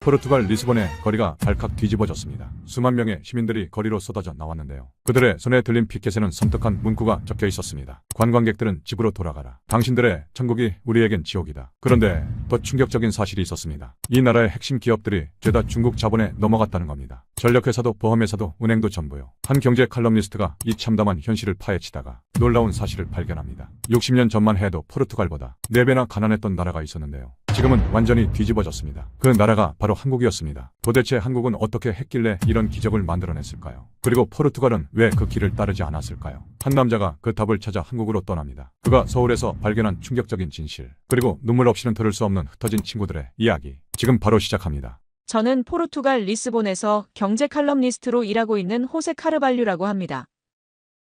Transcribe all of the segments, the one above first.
포르투갈 리스본의 거리가 발칵 뒤집어졌습니다. 수만 명의 시민들이 거리로 쏟아져 나왔는데요. 그들의 손에 들린 피켓에는 섬뜩한 문구가 적혀 있었습니다. 관광객들은 집으로 돌아가라. 당신들의 천국이 우리에겐 지옥이다. 그런데 더 충격적인 사실이 있었습니다. 이 나라의 핵심 기업들이 죄다 중국 자본에 넘어갔다는 겁니다. 전력회사도 보험회사도 은행도 전부요. 한 경제 칼럼니스트가 이 참담한 현실을 파헤치다가 놀라운 사실을 발견합니다. 60년 전만 해도 포르투갈보다 4배나 가난했던 나라가 있었는데요. 지금은 완전히 뒤집어졌습니다. 그 나라가 바로 한국이었습니다. 도대체 한국은 어떻게 했길래 이런 기적을 만들어냈을까요? 그리고 포르투갈은 왜 그 길을 따르지 않았을까요? 한 남자가 그 답을 찾아 한국으로 떠납니다. 그가 서울에서 발견한 충격적인 진실, 그리고 눈물 없이는 들을 수 없는 흩어진 친구들의 이야기, 지금 바로 시작합니다. 저는 포르투갈 리스본에서 경제 칼럼니스트로 일하고 있는 호세 카르발류라고 합니다.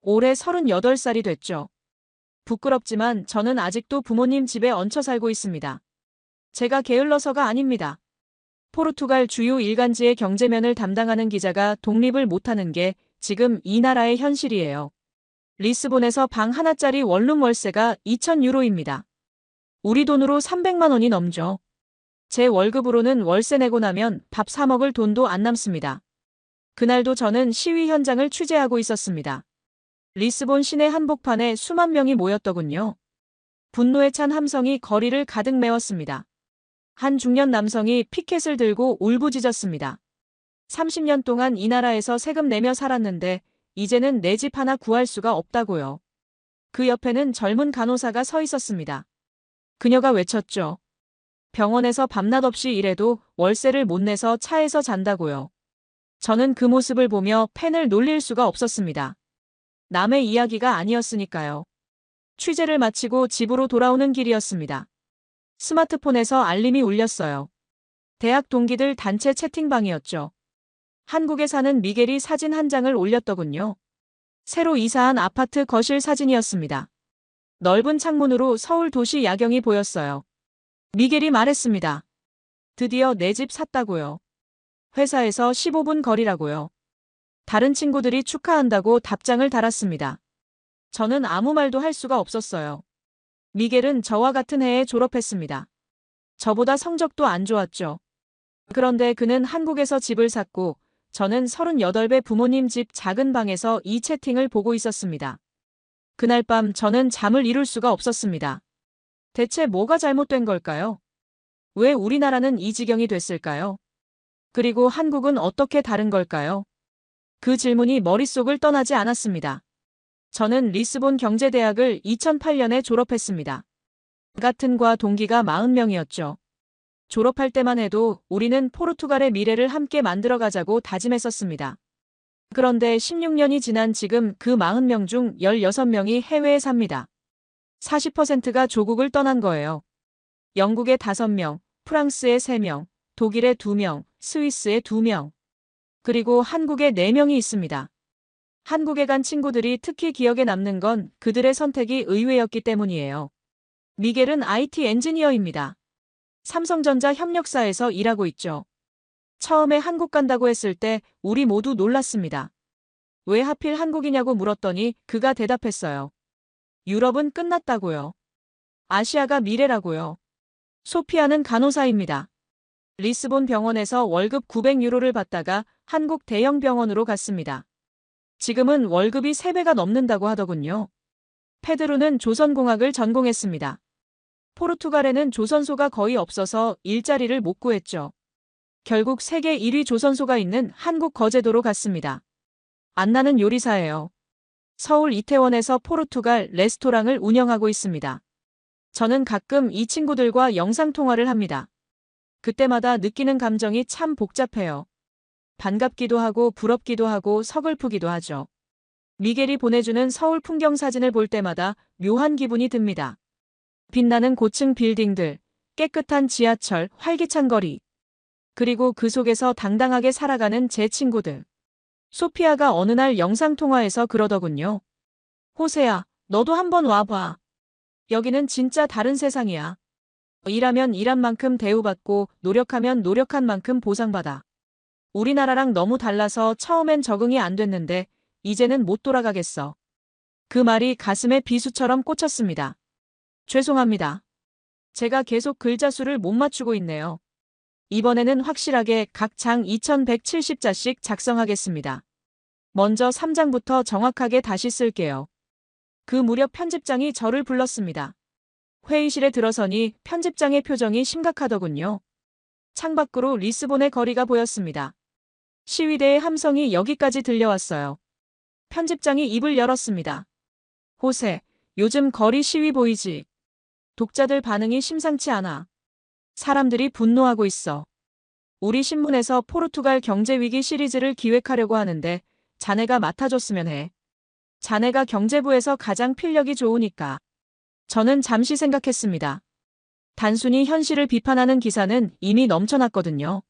올해 38살이 됐죠. 부끄럽지만 저는 아직도 부모님 집에 얹혀 살고 있습니다. 제가 게을러서가 아닙니다. 포르투갈 주요 일간지의 경제면을 담당하는 기자가 독립을 못하는 게 지금 이 나라의 현실이에요. 리스본에서 방 하나짜리 원룸 월세가 2,000유로입니다. 우리 돈으로 300만 원이 넘죠. 제 월급으로는 월세 내고 나면 밥 사 먹을 돈도 안 남습니다. 그날도 저는 시위 현장을 취재하고 있었습니다. 리스본 시내 한복판에 수만 명이 모였더군요. 분노에 찬 함성이 거리를 가득 메웠습니다. 한 중년 남성이 피켓을 들고 울부짖었습니다. 30년 동안 이 나라에서 세금 내며 살았는데 이제는 내 집 하나 구할 수가 없다고요. 그 옆에는 젊은 간호사가 서 있었습니다. 그녀가 외쳤죠. 병원에서 밤낮 없이 일해도 월세를 못 내서 차에서 잔다고요. 저는 그 모습을 보며 펜을 놀릴 수가 없었습니다. 남의 이야기가 아니었으니까요. 취재를 마치고 집으로 돌아오는 길이었습니다. 스마트폰에서 알림이 울렸어요. 대학 동기들 단체 채팅방이었죠. 한국에 사는 미겔이 사진 한 장을 올렸더군요. 새로 이사한 아파트 거실 사진이었습니다. 넓은 창문으로 서울 도시 야경이 보였어요. 미겔이 말했습니다. 드디어 내 집 샀다고요. 회사에서 15분 거리라고요. 다른 친구들이 축하한다고 답장을 달았습니다. 저는 아무 말도 할 수가 없었어요. 미겔은 저와 같은 해에 졸업했습니다. 저보다 성적도 안 좋았죠. 그런데 그는 한국에서 집을 샀고 저는 38배 부모님 집 작은 방에서 이 채팅을 보고 있었습니다. 그날 밤 저는 잠을 이룰 수가 없었습니다. 대체 뭐가 잘못된 걸까요? 왜 우리나라는 이 지경이 됐을까요? 그리고 한국은 어떻게 다른 걸까요? 그 질문이 머릿속을 떠나지 않았습니다. 저는 리스본 경제대학을 2008년에 졸업했습니다. 같은 과 동기가 40명이었죠. 졸업할 때만 해도 우리는 포르투갈의 미래를 함께 만들어가자고 다짐했었습니다. 그런데 16년이 지난 지금 그 40명 중 16명이 해외에 삽니다. 40%가 조국을 떠난 거예요. 영국에 5명, 프랑스에 3명, 독일에 2명, 스위스에 2명, 그리고 한국에 4명이 있습니다. 한국에 간 친구들이 특히 기억에 남는 건 그들의 선택이 의외였기 때문이에요. 미겔은 IT 엔지니어입니다. 삼성전자 협력사에서 일하고 있죠. 처음에 한국 간다고 했을 때 우리 모두 놀랐습니다. 왜 하필 한국이냐고 물었더니 그가 대답했어요. 유럽은 끝났다고요. 아시아가 미래라고요. 소피아는 간호사입니다. 리스본 병원에서 월급 900유로를 받다가 한국 대형 병원으로 갔습니다. 지금은 월급이 3배가 넘는다고 하더군요. 페드로는 조선공학을 전공했습니다. 포르투갈에는 조선소가 거의 없어서 일자리를 못 구했죠. 결국 세계 1위 조선소가 있는 한국 거제도로 갔습니다. 안나는 요리사예요. 서울 이태원에서 포르투갈 레스토랑을 운영하고 있습니다. 저는 가끔 이 친구들과 영상통화를 합니다. 그때마다 느끼는 감정이 참 복잡해요. 반갑기도 하고 부럽기도 하고 서글프기도 하죠. 미겔이 보내주는 서울 풍경 사진을 볼 때마다 묘한 기분이 듭니다. 빛나는 고층 빌딩들, 깨끗한 지하철, 활기찬 거리. 그리고 그 속에서 당당하게 살아가는 제 친구들. 소피아가 어느 날 영상통화에서 그러더군요. 호세야, 너도 한번 와봐. 여기는 진짜 다른 세상이야. 일하면 일한 만큼 대우받고 노력하면 노력한 만큼 보상받아. 우리나라랑 너무 달라서 처음엔 적응이 안 됐는데 이제는 못 돌아가겠어. 그 말이 가슴에 비수처럼 꽂혔습니다. 죄송합니다. 제가 계속 글자 수를 못 맞추고 있네요. 이번에는 확실하게 각 장 2170자씩 작성하겠습니다. 먼저 3장부터 정확하게 다시 쓸게요. 그 무렵 편집장이 저를 불렀습니다. 회의실에 들어서니 편집장의 표정이 심각하더군요. 창밖으로 리스본의 거리가 보였습니다. 시위대의 함성이 여기까지 들려왔어요. 편집장이 입을 열었습니다. 호세, 요즘 거리 시위 보이지? 독자들 반응이 심상치 않아. 사람들이 분노하고 있어. 우리 신문에서 포르투갈 경제위기 시리즈를 기획하려고 하는데 자네가 맡아줬으면 해. 자네가 경제부에서 가장 필력이 좋으니까. 저는 잠시 생각했습니다. 단순히 현실을 비판하는 기사는 이미 넘쳐났거든요.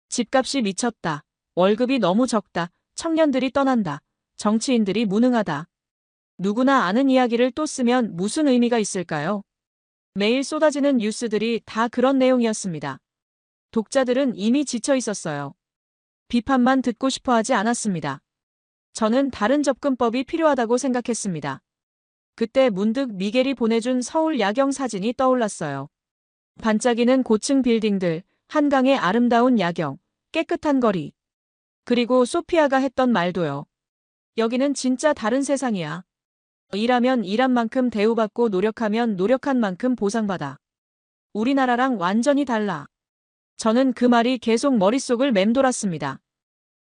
집값이 미쳤다. 월급이 너무 적다. 청년들이 떠난다. 정치인들이 무능하다. 누구나 아는 이야기를 또 쓰면 무슨 의미가 있을까요? 매일 쏟아지는 뉴스들이 다 그런 내용이었습니다. 독자들은 이미 지쳐 있었어요. 비판만 듣고 싶어 하지 않았습니다. 저는 다른 접근법이 필요하다고 생각했습니다. 그때 문득 미겔이 보내준 서울 야경 사진이 떠올랐어요. 반짝이는 고층 빌딩들, 한강의 아름다운 야경, 깨끗한 거리. 그리고 소피아가 했던 말도요. 여기는 진짜 다른 세상이야. 일하면 일한 만큼 대우받고 노력하면 노력한 만큼 보상받아. 우리나라랑 완전히 달라. 저는 그 말이 계속 머릿속을 맴돌았습니다.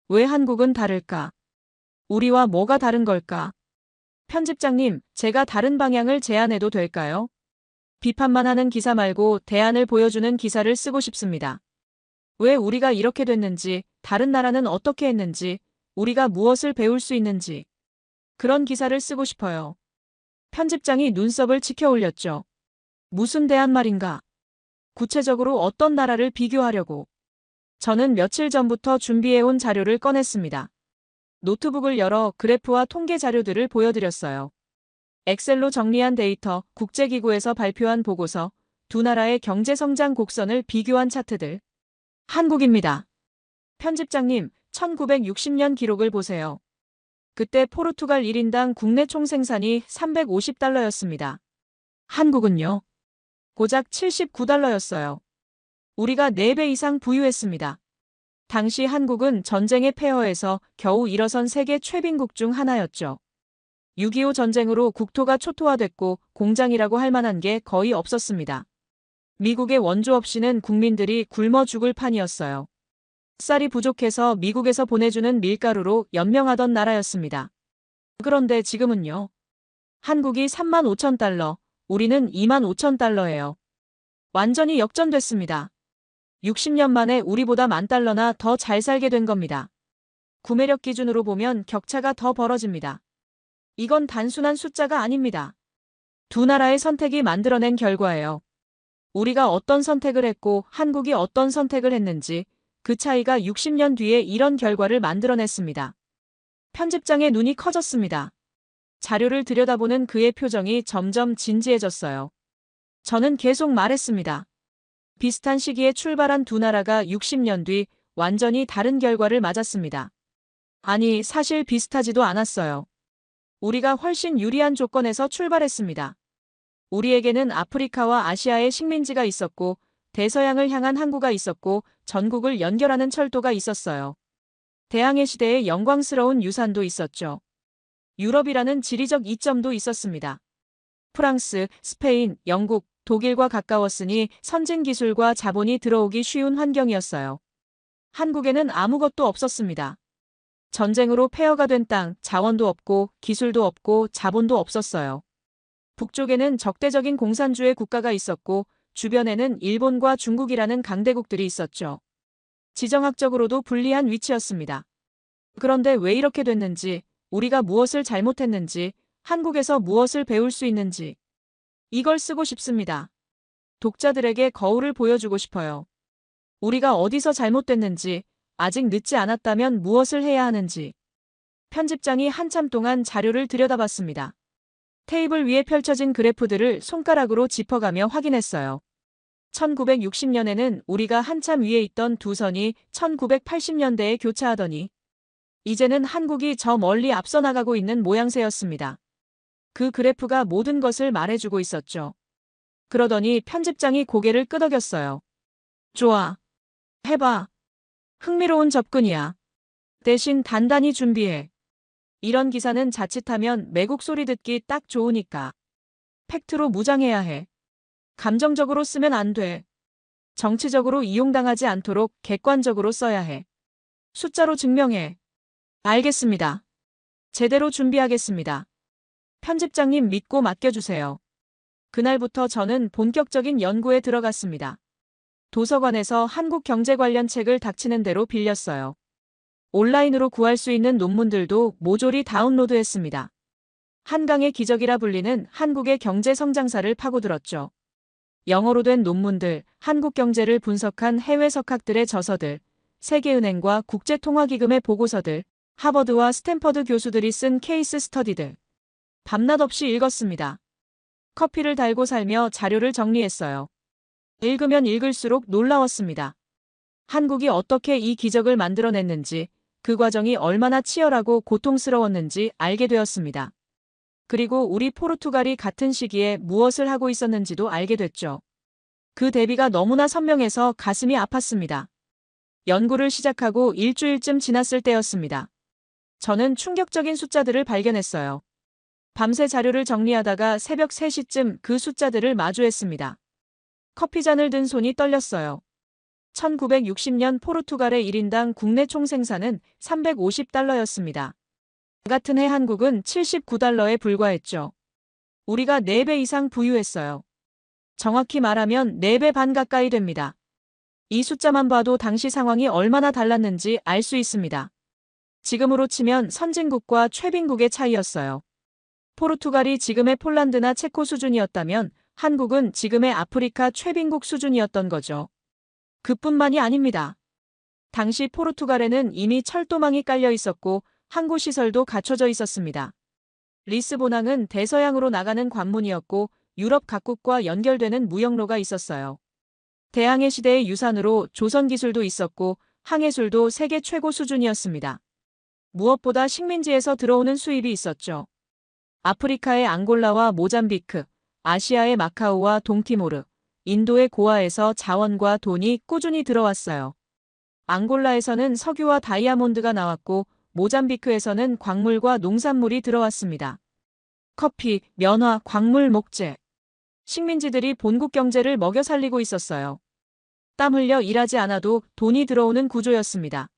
왜 한국은 다를까? 우리와 뭐가 다른 걸까? 편집장님, 제가 다른 방향을 제안해도 될까요? 비판만 하는 기사 말고 대안을 보여주는 기사를 쓰고 싶습니다. 왜 우리가 이렇게 됐는지, 다른 나라는 어떻게 했는지, 우리가 무엇을 배울 수 있는지. 그런 기사를 쓰고 싶어요. 편집장이 눈썹을 치켜 올렸죠. 무슨 대안 말인가? 구체적으로 어떤 나라를 비교하려고. 저는 며칠 전부터 준비해온 자료를 꺼냈습니다. 노트북을 열어 그래프와 통계 자료들을 보여드렸어요. 엑셀로 정리한 데이터, 국제기구에서 발표한 보고서, 두 나라의 경제성장 곡선을 비교한 차트들. 한국입니다. 편집장님, 1960년 기록을 보세요. 그때 포르투갈 1인당 국내 총생산이 350달러였습니다. 한국은요? 고작 79달러였어요. 우리가 4배 이상 부유했습니다. 당시 한국은 전쟁의 폐허에서 겨우 일어선 세계 최빈국 중 하나였죠. 6.25 전쟁으로 국토가 초토화됐고 공장이라고 할 만한 게 거의 없었습니다. 미국의 원조 없이는 국민들이 굶어 죽을 판이었어요. 쌀이 부족해서 미국에서 보내주는 밀가루로 연명하던 나라였습니다. 그런데 지금은요. 한국이 35,000달러, 우리는 25,000달러예요. 완전히 역전됐습니다. 60년 만에 우리보다 10,000달러나 더 잘 살게 된 겁니다. 구매력 기준으로 보면 격차가 더 벌어집니다. 이건 단순한 숫자가 아닙니다. 두 나라의 선택이 만들어낸 결과예요. 우리가 어떤 선택을 했고 한국이 어떤 선택을 했는지 그 차이가 60년 뒤에 이런 결과를 만들어냈습니다. 편집장의 눈이 커졌습니다. 자료를 들여다보는 그의 표정이 점점 진지해졌어요. 저는 계속 말했습니다. 비슷한 시기에 출발한 두 나라가 60년 뒤 완전히 다른 결과를 맞았습니다. 아니, 사실 비슷하지도 않았어요. 우리가 훨씬 유리한 조건에서 출발했습니다. 우리에게는 아프리카와 아시아의 식민지가 있었고 대서양을 향한 항구가 있었고 전국을 연결하는 철도가 있었어요. 대항해 시대의 영광스러운 유산도 있었죠. 유럽이라는 지리적 이점도 있었습니다. 프랑스, 스페인, 영국, 독일과 가까웠으니 선진 기술과 자본이 들어오기 쉬운 환경이었어요. 한국에는 아무것도 없었습니다. 전쟁으로 폐허가 된 땅, 자원도 없고 기술도 없고 자본도 없었어요. 북쪽에는 적대적인 공산주의 국가가 있었고 주변에는 일본과 중국이라는 강대국들이 있었죠. 지정학적으로도 불리한 위치였습니다. 그런데 왜 이렇게 됐는지, 우리가 무엇을 잘못했는지, 한국에서 무엇을 배울 수 있는지. 이걸 쓰고 싶습니다. 독자들에게 거울을 보여주고 싶어요. 우리가 어디서 잘못됐는지, 아직 늦지 않았다면 무엇을 해야 하는지. 편집장이 한참 동안 자료를 들여다봤습니다. 테이블 위에 펼쳐진 그래프들을 손가락으로 짚어가며 확인했어요. 1960년에는 우리가 한참 위에 있던 두 선이 1980년대에 교차하더니 이제는 한국이 저 멀리 앞서 나가고 있는 모양새였습니다. 그 그래프가 모든 것을 말해주고 있었죠. 그러더니 편집장이 고개를 끄덕였어요. 좋아. 해봐. 흥미로운 접근이야. 대신 단단히 준비해. 이런 기사는 자칫하면 매국 소리 듣기 딱 좋으니까. 팩트로 무장해야 해. 감정적으로 쓰면 안 돼. 정치적으로 이용당하지 않도록 객관적으로 써야 해. 숫자로 증명해. 알겠습니다. 제대로 준비하겠습니다. 편집장님 믿고 맡겨주세요. 그날부터 저는 본격적인 연구에 들어갔습니다. 도서관에서 한국 경제 관련 책을 닥치는 대로 빌렸어요. 온라인으로 구할 수 있는 논문들도 모조리 다운로드했습니다. 한강의 기적이라 불리는 한국의 경제 성장사를 파고들었죠. 영어로 된 논문들, 한국 경제를 분석한 해외 석학들의 저서들, 세계은행과 국제통화기금의 보고서들, 하버드와 스탠퍼드 교수들이 쓴 케이스 스터디들. 밤낮 없이 읽었습니다. 커피를 달고 살며 자료를 정리했어요. 읽으면 읽을수록 놀라웠습니다. 한국이 어떻게 이 기적을 만들어냈는지, 그 과정이 얼마나 치열하고 고통스러웠는지 알게 되었습니다. 그리고 우리 포르투갈이 같은 시기에 무엇을 하고 있었는지도 알게 됐죠. 그 대비가 너무나 선명해서 가슴이 아팠습니다. 연구를 시작하고 일주일쯤 지났을 때였습니다. 저는 충격적인 숫자들을 발견했어요. 밤새 자료를 정리하다가 새벽 3시쯤 그 숫자들을 마주했습니다. 커피잔을 든 손이 떨렸어요. 1960년 포르투갈의 1인당 국내 총생산은 350달러였습니다. 같은 해 한국은 79달러에 불과했죠. 우리가 4배 이상 부유했어요. 정확히 말하면 4배 반 가까이 됩니다. 이 숫자만 봐도 당시 상황이 얼마나 달랐는지 알 수 있습니다. 지금으로 치면 선진국과 최빈국의 차이였어요. 포르투갈이 지금의 폴란드나 체코 수준이었다면 한국은 지금의 아프리카 최빈국 수준이었던 거죠. 그뿐만이 아닙니다. 당시 포르투갈에는 이미 철도망이 깔려 있었고 항구 시설도 갖춰져 있었습니다. 리스본항은 대서양으로 나가는 관문이었고 유럽 각국과 연결되는 무역로가 있었어요. 대항해 시대의 유산으로 조선 기술도 있었고 항해술도 세계 최고 수준이었습니다. 무엇보다 식민지에서 들어오는 수입이 있었죠. 아프리카의 앙골라와 모잠비크, 아시아의 마카오와 동티모르, 인도의 고아에서 자원과 돈이 꾸준히 들어왔어요. 앙골라에서는 석유와 다이아몬드가 나왔고 모잠비크에서는 광물과 농산물이 들어왔습니다. 커피, 면화, 광물, 목재. 식민지들이 본국 경제를 먹여 살리고 있었어요. 땀 흘려 일하지 않아도 돈이 들어오는 구조였습니다.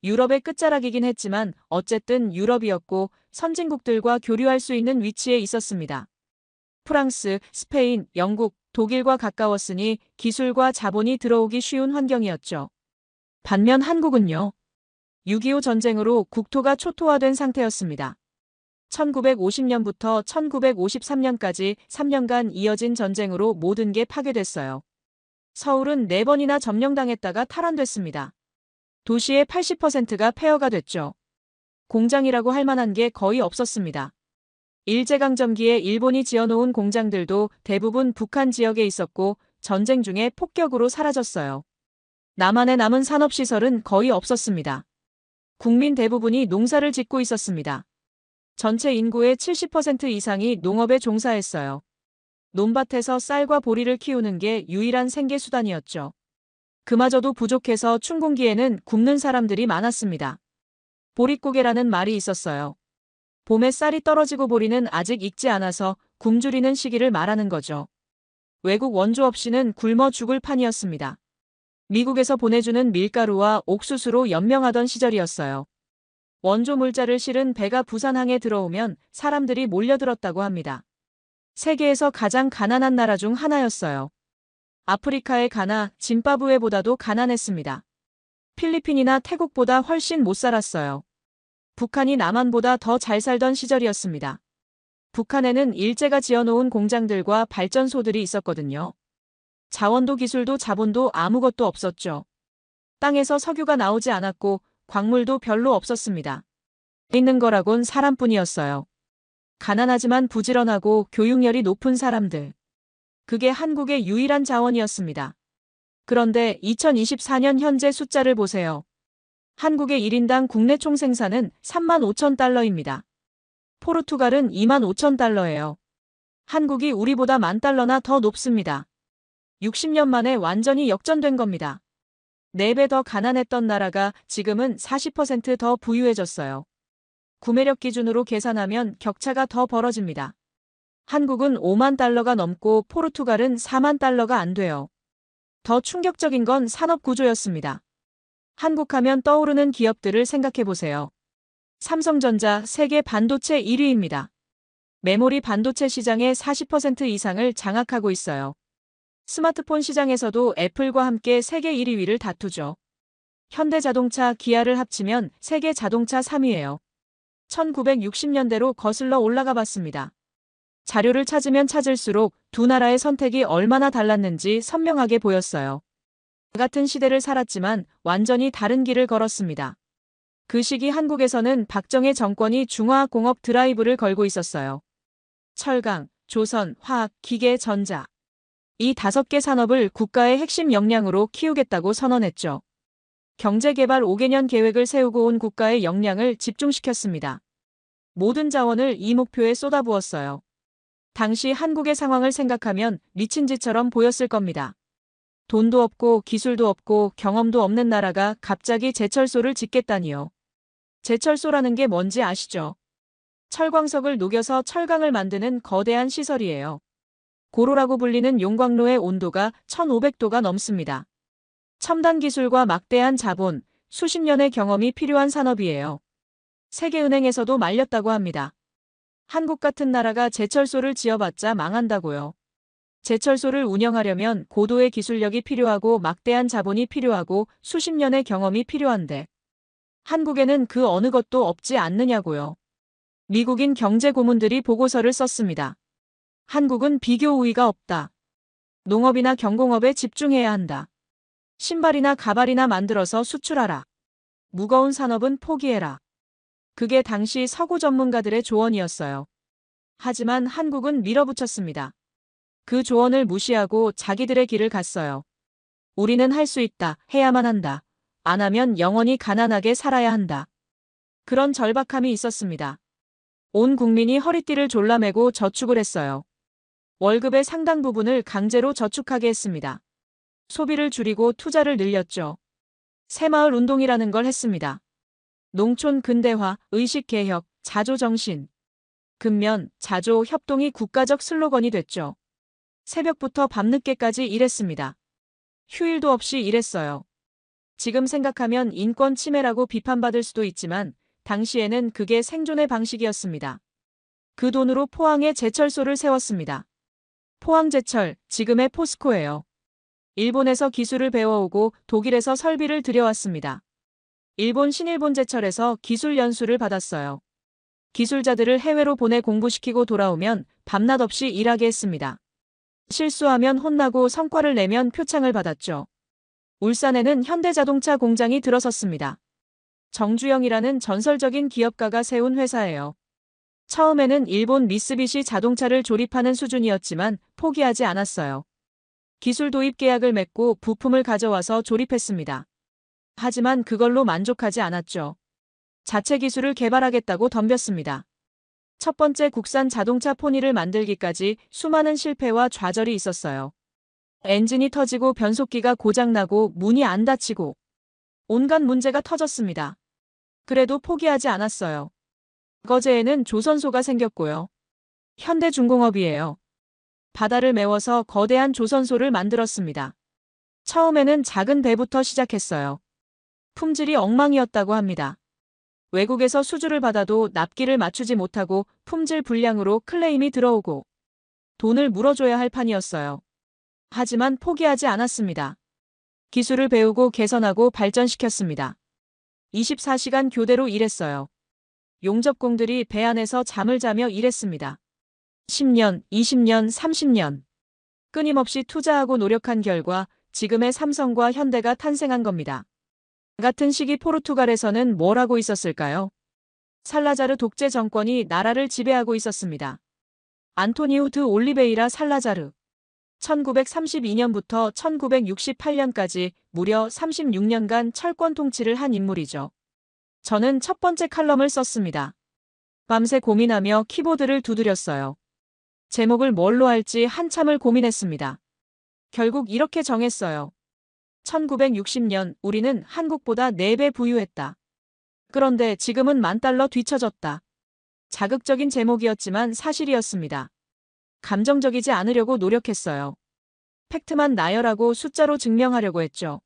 유럽의 끝자락이긴 했지만 어쨌든 유럽이었고 선진국들과 교류할 수 있는 위치에 있었습니다. 프랑스, 스페인, 영국, 독일과 가까웠으니 기술과 자본이 들어오기 쉬운 환경이었죠. 반면 한국은요. 6.25 전쟁으로 국토가 초토화된 상태였습니다. 1950년부터 1953년까지 3년간 이어진 전쟁으로 모든 게 파괴됐어요. 서울은 4번이나 점령당했다가 탈환됐습니다. 도시의 80%가 폐허가 됐죠. 공장이라고 할 만한 게 거의 없었습니다. 일제강점기에 일본이 지어놓은 공장들도 대부분 북한 지역에 있었고 전쟁 중에 폭격으로 사라졌어요. 남한에 남은 산업시설은 거의 없었습니다. 국민 대부분이 농사를 짓고 있었습니다. 전체 인구의 70% 이상이 농업에 종사했어요. 논밭에서 쌀과 보리를 키우는 게 유일한 생계수단이었죠. 그마저도 부족해서 춘궁기에는 굶는 사람들이 많았습니다. 보릿고개라는 말이 있었어요. 봄에 쌀이 떨어지고 보리는 아직 익지 않아서 굶주리는 시기를 말하는 거죠. 외국 원조 없이는 굶어 죽을 판이었습니다. 미국에서 보내주는 밀가루와 옥수수로 연명하던 시절이었어요. 원조 물자를 실은 배가 부산항에 들어오면 사람들이 몰려들었다고 합니다. 세계에서 가장 가난한 나라 중 하나였어요. 아프리카의 가나, 짐바브웨보다도 가난했습니다. 필리핀이나 태국보다 훨씬 못 살았어요. 북한이 남한보다 더 잘 살던 시절이었습니다. 북한에는 일제가 지어놓은 공장들과 발전소들이 있었거든요. 자원도 기술도 자본도 아무것도 없었죠. 땅에서 석유가 나오지 않았고 광물도 별로 없었습니다. 있는 거라곤 사람뿐이었어요. 가난하지만 부지런하고 교육열이 높은 사람들. 그게 한국의 유일한 자원이었습니다. 그런데 2024년 현재 숫자를 보세요. 한국의 1인당 국내 총생산은 35,000달러입니다. 포르투갈은 25,000달러예요. 한국이 우리보다 10,000달러나 더 높습니다. 60년 만에 완전히 역전된 겁니다. 4배 더 가난했던 나라가 지금은 40%더 부유해졌어요. 구매력 기준으로 계산하면 격차가 더 벌어집니다. 한국은 5만 달러가 넘고 포르투갈은 4만 달러가 안 돼요. 더 충격적인 건 산업 구조였습니다. 한국 하면 떠오르는 기업들을 생각해 보세요. 삼성전자 세계 반도체 1위입니다. 메모리 반도체 시장의 40% 이상을 장악하고 있어요. 스마트폰 시장에서도 애플과 함께 세계 1위를 다투죠. 현대자동차, 기아를 합치면 세계 자동차 3위예요. 1960년대로 거슬러 올라가 봤습니다. 자료를 찾으면 찾을수록 두 나라의 선택이 얼마나 달랐는지 선명하게 보였어요. 같은 시대를 살았지만 완전히 다른 길을 걸었습니다. 그 시기 한국에서는 박정희 정권이 중화공업 드라이브를 걸고 있었어요. 철강, 조선, 화학, 기계, 전자. 이 5개 산업을 국가의 핵심 역량으로 키우겠다고 선언했죠. 경제개발 5개년 계획을 세우고 온 국가의 역량을 집중시켰습니다. 모든 자원을 이 목표에 쏟아부었어요. 당시 한국의 상황을 생각하면 미친 짓처럼 보였을 겁니다. 돈도 없고 기술도 없고 경험도 없는 나라가 갑자기 제철소를 짓겠다니요. 제철소라는 게 뭔지 아시죠? 철광석을 녹여서 철강을 만드는 거대한 시설이에요. 고로라고 불리는 용광로의 온도가 1500도가 넘습니다. 첨단 기술과 막대한 자본, 수십 년의 경험이 필요한 산업이에요. 세계은행에서도 말렸다고 합니다. 한국 같은 나라가 제철소를 지어봤자 망한다고요. 제철소를 운영하려면 고도의 기술력이 필요하고 막대한 자본이 필요하고 수십 년의 경험이 필요한데 한국에는 그 어느 것도 없지 않느냐고요. 미국인 경제 고문들이 보고서를 썼습니다. 한국은 비교 우위가 없다. 농업이나 경공업에 집중해야 한다. 신발이나 가발이나 만들어서 수출하라. 무거운 산업은 포기해라. 그게 당시 서구 전문가들의 조언이었어요. 하지만 한국은 밀어붙였습니다. 그 조언을 무시하고 자기들의 길을 갔어요. 우리는 할 수 있다. 해야만 한다. 안 하면 영원히 가난하게 살아야 한다. 그런 절박함이 있었습니다. 온 국민이 허리띠를 졸라매고 저축을 했어요. 월급의 상당 부분을 강제로 저축하게 했습니다. 소비를 줄이고 투자를 늘렸죠. 새마을 운동이라는 걸 했습니다. 농촌 근대화, 의식개혁, 자조정신. 근면, 자조, 협동이 국가적 슬로건이 됐죠. 새벽부터 밤늦게까지 일했습니다. 휴일도 없이 일했어요. 지금 생각하면 인권 침해라고 비판받을 수도 있지만 당시에는 그게 생존의 방식이었습니다. 그 돈으로 포항에 제철소를 세웠습니다. 포항제철, 지금의 포스코예요. 일본에서 기술을 배워오고 독일에서 설비를 들여왔습니다. 일본 신일본제철에서 기술 연수를 받았어요. 기술자들을 해외로 보내 공부시키고 돌아오면 밤낮 없이 일하게 했습니다. 실수하면 혼나고 성과를 내면 표창을 받았죠. 울산에는 현대자동차 공장이 들어섰습니다. 정주영이라는 전설적인 기업가가 세운 회사예요. 처음에는 일본 미쓰비시 자동차를 조립하는 수준이었지만 포기하지 않았어요. 기술 도입 계약을 맺고 부품을 가져와서 조립했습니다. 하지만 그걸로 만족하지 않았죠. 자체 기술을 개발하겠다고 덤볐습니다. 첫 번째 국산 자동차 포니를 만들기까지 수많은 실패와 좌절이 있었어요. 엔진이 터지고 변속기가 고장나고 문이 안 닫히고 온갖 문제가 터졌습니다. 그래도 포기하지 않았어요. 거제에는 조선소가 생겼고요. 현대중공업이에요. 바다를 메워서 거대한 조선소를 만들었습니다. 처음에는 작은 배부터 시작했어요. 품질이 엉망이었다고 합니다. 외국에서 수주를 받아도 납기를 맞추지 못하고 품질 불량으로 클레임이 들어오고 돈을 물어줘야 할 판이었어요. 하지만 포기하지 않았습니다. 기술을 배우고 개선하고 발전시켰습니다. 24시간 교대로 일했어요. 용접공들이 배 안에서 잠을 자며 일했습니다. 10년, 20년, 30년. 끊임없이 투자하고 노력한 결과 지금의 삼성과 현대가 탄생한 겁니다. 같은 시기 포르투갈에서는 뭘 하고 있었을까요? 살라자르 독재 정권이 나라를 지배하고 있었습니다. 안토니우 드 올리베이라 살라자르. 1932년부터 1968년까지 무려 36년간 철권 통치를 한 인물이죠. 저는 첫 번째 칼럼을 썼습니다. 밤새 고민하며 키보드를 두드렸어요. 제목을 뭘로 할지 한참을 고민했습니다. 결국 이렇게 정했어요. 1960년 우리는 한국보다 4배 부유했다. 그런데 지금은 $10,000 뒤처졌다. 자극적인 제목이었지만 사실이었습니다. 감정적이지 않으려고 노력했어요. 팩트만 나열하고 숫자로 증명하려고 했죠.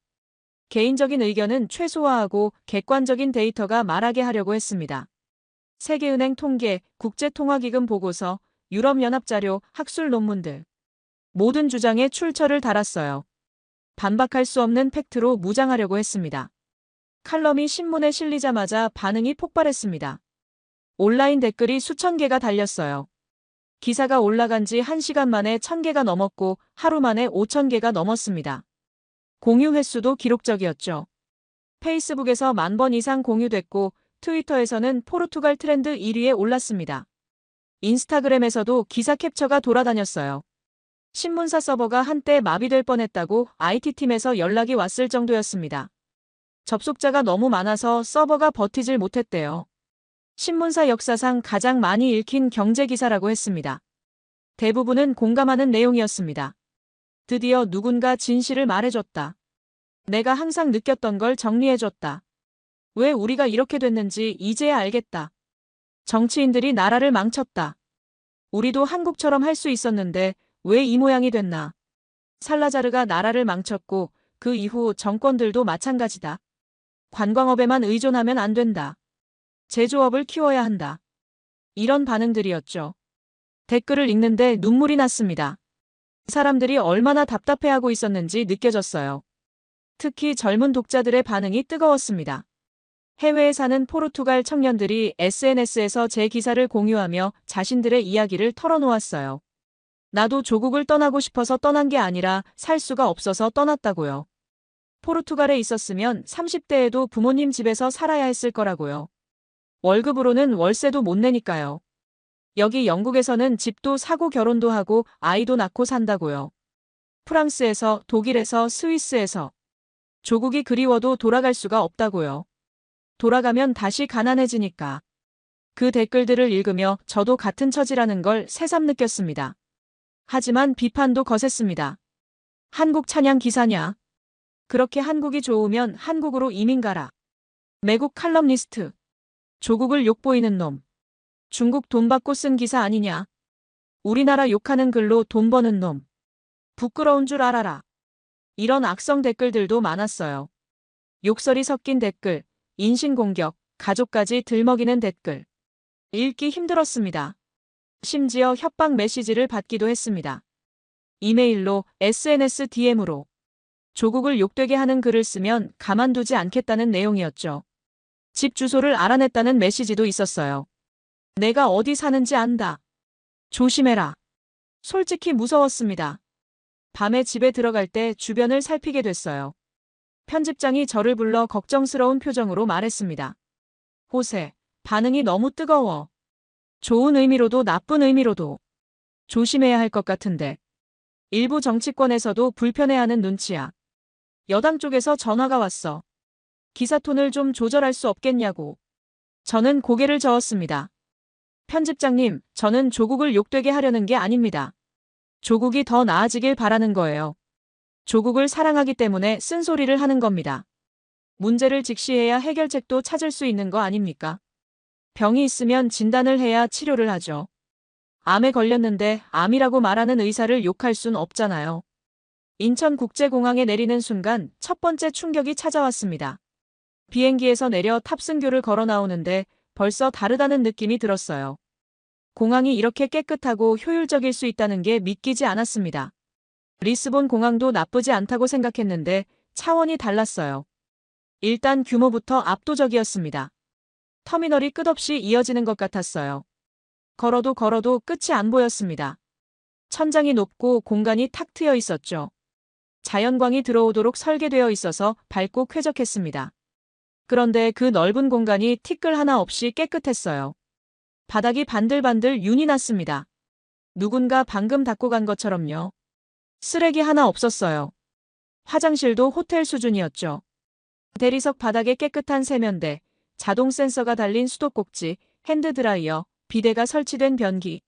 개인적인 의견은 최소화하고 객관적인 데이터가 말하게 하려고 했습니다. 세계은행 통계, 국제통화기금 보고서, 유럽연합 자료, 학술 논문들. 모든 주장에 출처를 달았어요. 반박할 수 없는 팩트로 무장하려고 했습니다. 칼럼이 신문에 실리자마자 반응이 폭발했습니다. 온라인 댓글이 수천 개가 달렸어요. 기사가 올라간 지 1시간 만에 1000개가 넘었고 하루 만에 5000개가 넘었습니다. 공유 횟수도 기록적이었죠. 페이스북에서 10,000번 이상 공유됐고 트위터에서는 포르투갈 트렌드 1위에 올랐습니다. 인스타그램에서도 기사 캡처가 돌아다녔어요. 신문사 서버가 한때 마비될 뻔했다고 IT팀에서 연락이 왔을 정도였습니다. 접속자가 너무 많아서 서버가 버티질 못했대요. 신문사 역사상 가장 많이 읽힌 경제 기사라고 했습니다. 대부분은 공감하는 내용이었습니다. 드디어 누군가 진실을 말해줬다. 내가 항상 느꼈던 걸 정리해줬다. 왜 우리가 이렇게 됐는지 이제야 알겠다. 정치인들이 나라를 망쳤다. 우리도 한국처럼 할 수 있었는데 왜 이 모양이 됐나. 살라자르가 나라를 망쳤고 그 이후 정권들도 마찬가지다. 관광업에만 의존하면 안 된다. 제조업을 키워야 한다. 이런 반응들이었죠. 댓글을 읽는데 눈물이 났습니다. 사람들이 얼마나 답답해하고 있었는지 느껴졌어요. 특히 젊은 독자들의 반응이 뜨거웠습니다. 해외에 사는 포르투갈 청년들이 SNS에서 제 기사를 공유하며 자신들의 이야기를 털어놓았어요. 나도 조국을 떠나고 싶어서 떠난 게 아니라 살 수가 없어서 떠났다고요. 포르투갈에 있었으면 30대에도 부모님 집에서 살아야 했을 거라고요. 월급으로는 월세도 못 내니까요. 여기 영국에서는 집도 사고 결혼도 하고 아이도 낳고 산다고요. 프랑스에서, 독일에서, 스위스에서. 조국이 그리워도 돌아갈 수가 없다고요. 돌아가면 다시 가난해지니까. 그 댓글들을 읽으며 저도 같은 처지라는 걸 새삼 느꼈습니다. 하지만 비판도 거셌습니다. 한국 찬양 기사냐? 그렇게 한국이 좋으면 한국으로 이민 가라. 매국 칼럼니스트. 조국을 욕보이는 놈. 중국 돈 받고 쓴 기사 아니냐? 우리나라 욕하는 글로 돈 버는 놈. 부끄러운 줄 알아라. 이런 악성 댓글들도 많았어요. 욕설이 섞인 댓글, 인신공격, 가족까지 들먹이는 댓글. 읽기 힘들었습니다. 심지어 협박 메시지를 받기도 했습니다. 이메일로, SNS DM으로. 조국을 욕되게 하는 글을 쓰면 가만두지 않겠다는 내용이었죠. 집 주소를 알아냈다는 메시지도 있었어요. 내가 어디 사는지 안다. 조심해라. 솔직히 무서웠습니다. 밤에 집에 들어갈 때 주변을 살피게 됐어요. 편집장이 저를 불러 걱정스러운 표정으로 말했습니다. 호세, 반응이 너무 뜨거워. 좋은 의미로도 나쁜 의미로도. 조심해야 할 것 같은데. 일부 정치권에서도 불편해하는 눈치야. 여당 쪽에서 전화가 왔어. 기사 톤을 좀 조절할 수 없겠냐고. 저는 고개를 저었습니다. 편집장님, 저는 조국을 욕되게 하려는 게 아닙니다. 조국이 더 나아지길 바라는 거예요. 조국을 사랑하기 때문에 쓴소리를 하는 겁니다. 문제를 직시해야 해결책도 찾을 수 있는 거 아닙니까? 병이 있으면 진단을 해야 치료를 하죠. 암에 걸렸는데 암이라고 말하는 의사를 욕할 순 없잖아요. 인천국제공항에 내리는 순간 첫 번째 충격이 찾아왔습니다. 비행기에서 내려 탑승교를 걸어 나오는데 벌써 다르다는 느낌이 들었어요. 공항이 이렇게 깨끗하고 효율적일 수 있다는 게 믿기지 않았습니다. 리스본 공항도 나쁘지 않다고 생각했는데 차원이 달랐어요. 일단 규모부터 압도적이었습니다. 터미널이 끝없이 이어지는 것 같았어요. 걸어도 끝이 안 보였습니다. 천장이 높고 공간이 탁 트여 있었죠. 자연광이 들어오도록 설계되어 있어서 밝고 쾌적했습니다. 그런데 그 넓은 공간이 티끌 하나 없이 깨끗했어요. 바닥이 반들반들 윤이 났습니다. 누군가 방금 닦고 간 것처럼요. 쓰레기 하나 없었어요. 화장실도 호텔 수준이었죠. 대리석 바닥에 깨끗한 세면대, 자동 센서가 달린 수도꼭지, 핸드드라이어, 비데가 설치된 변기.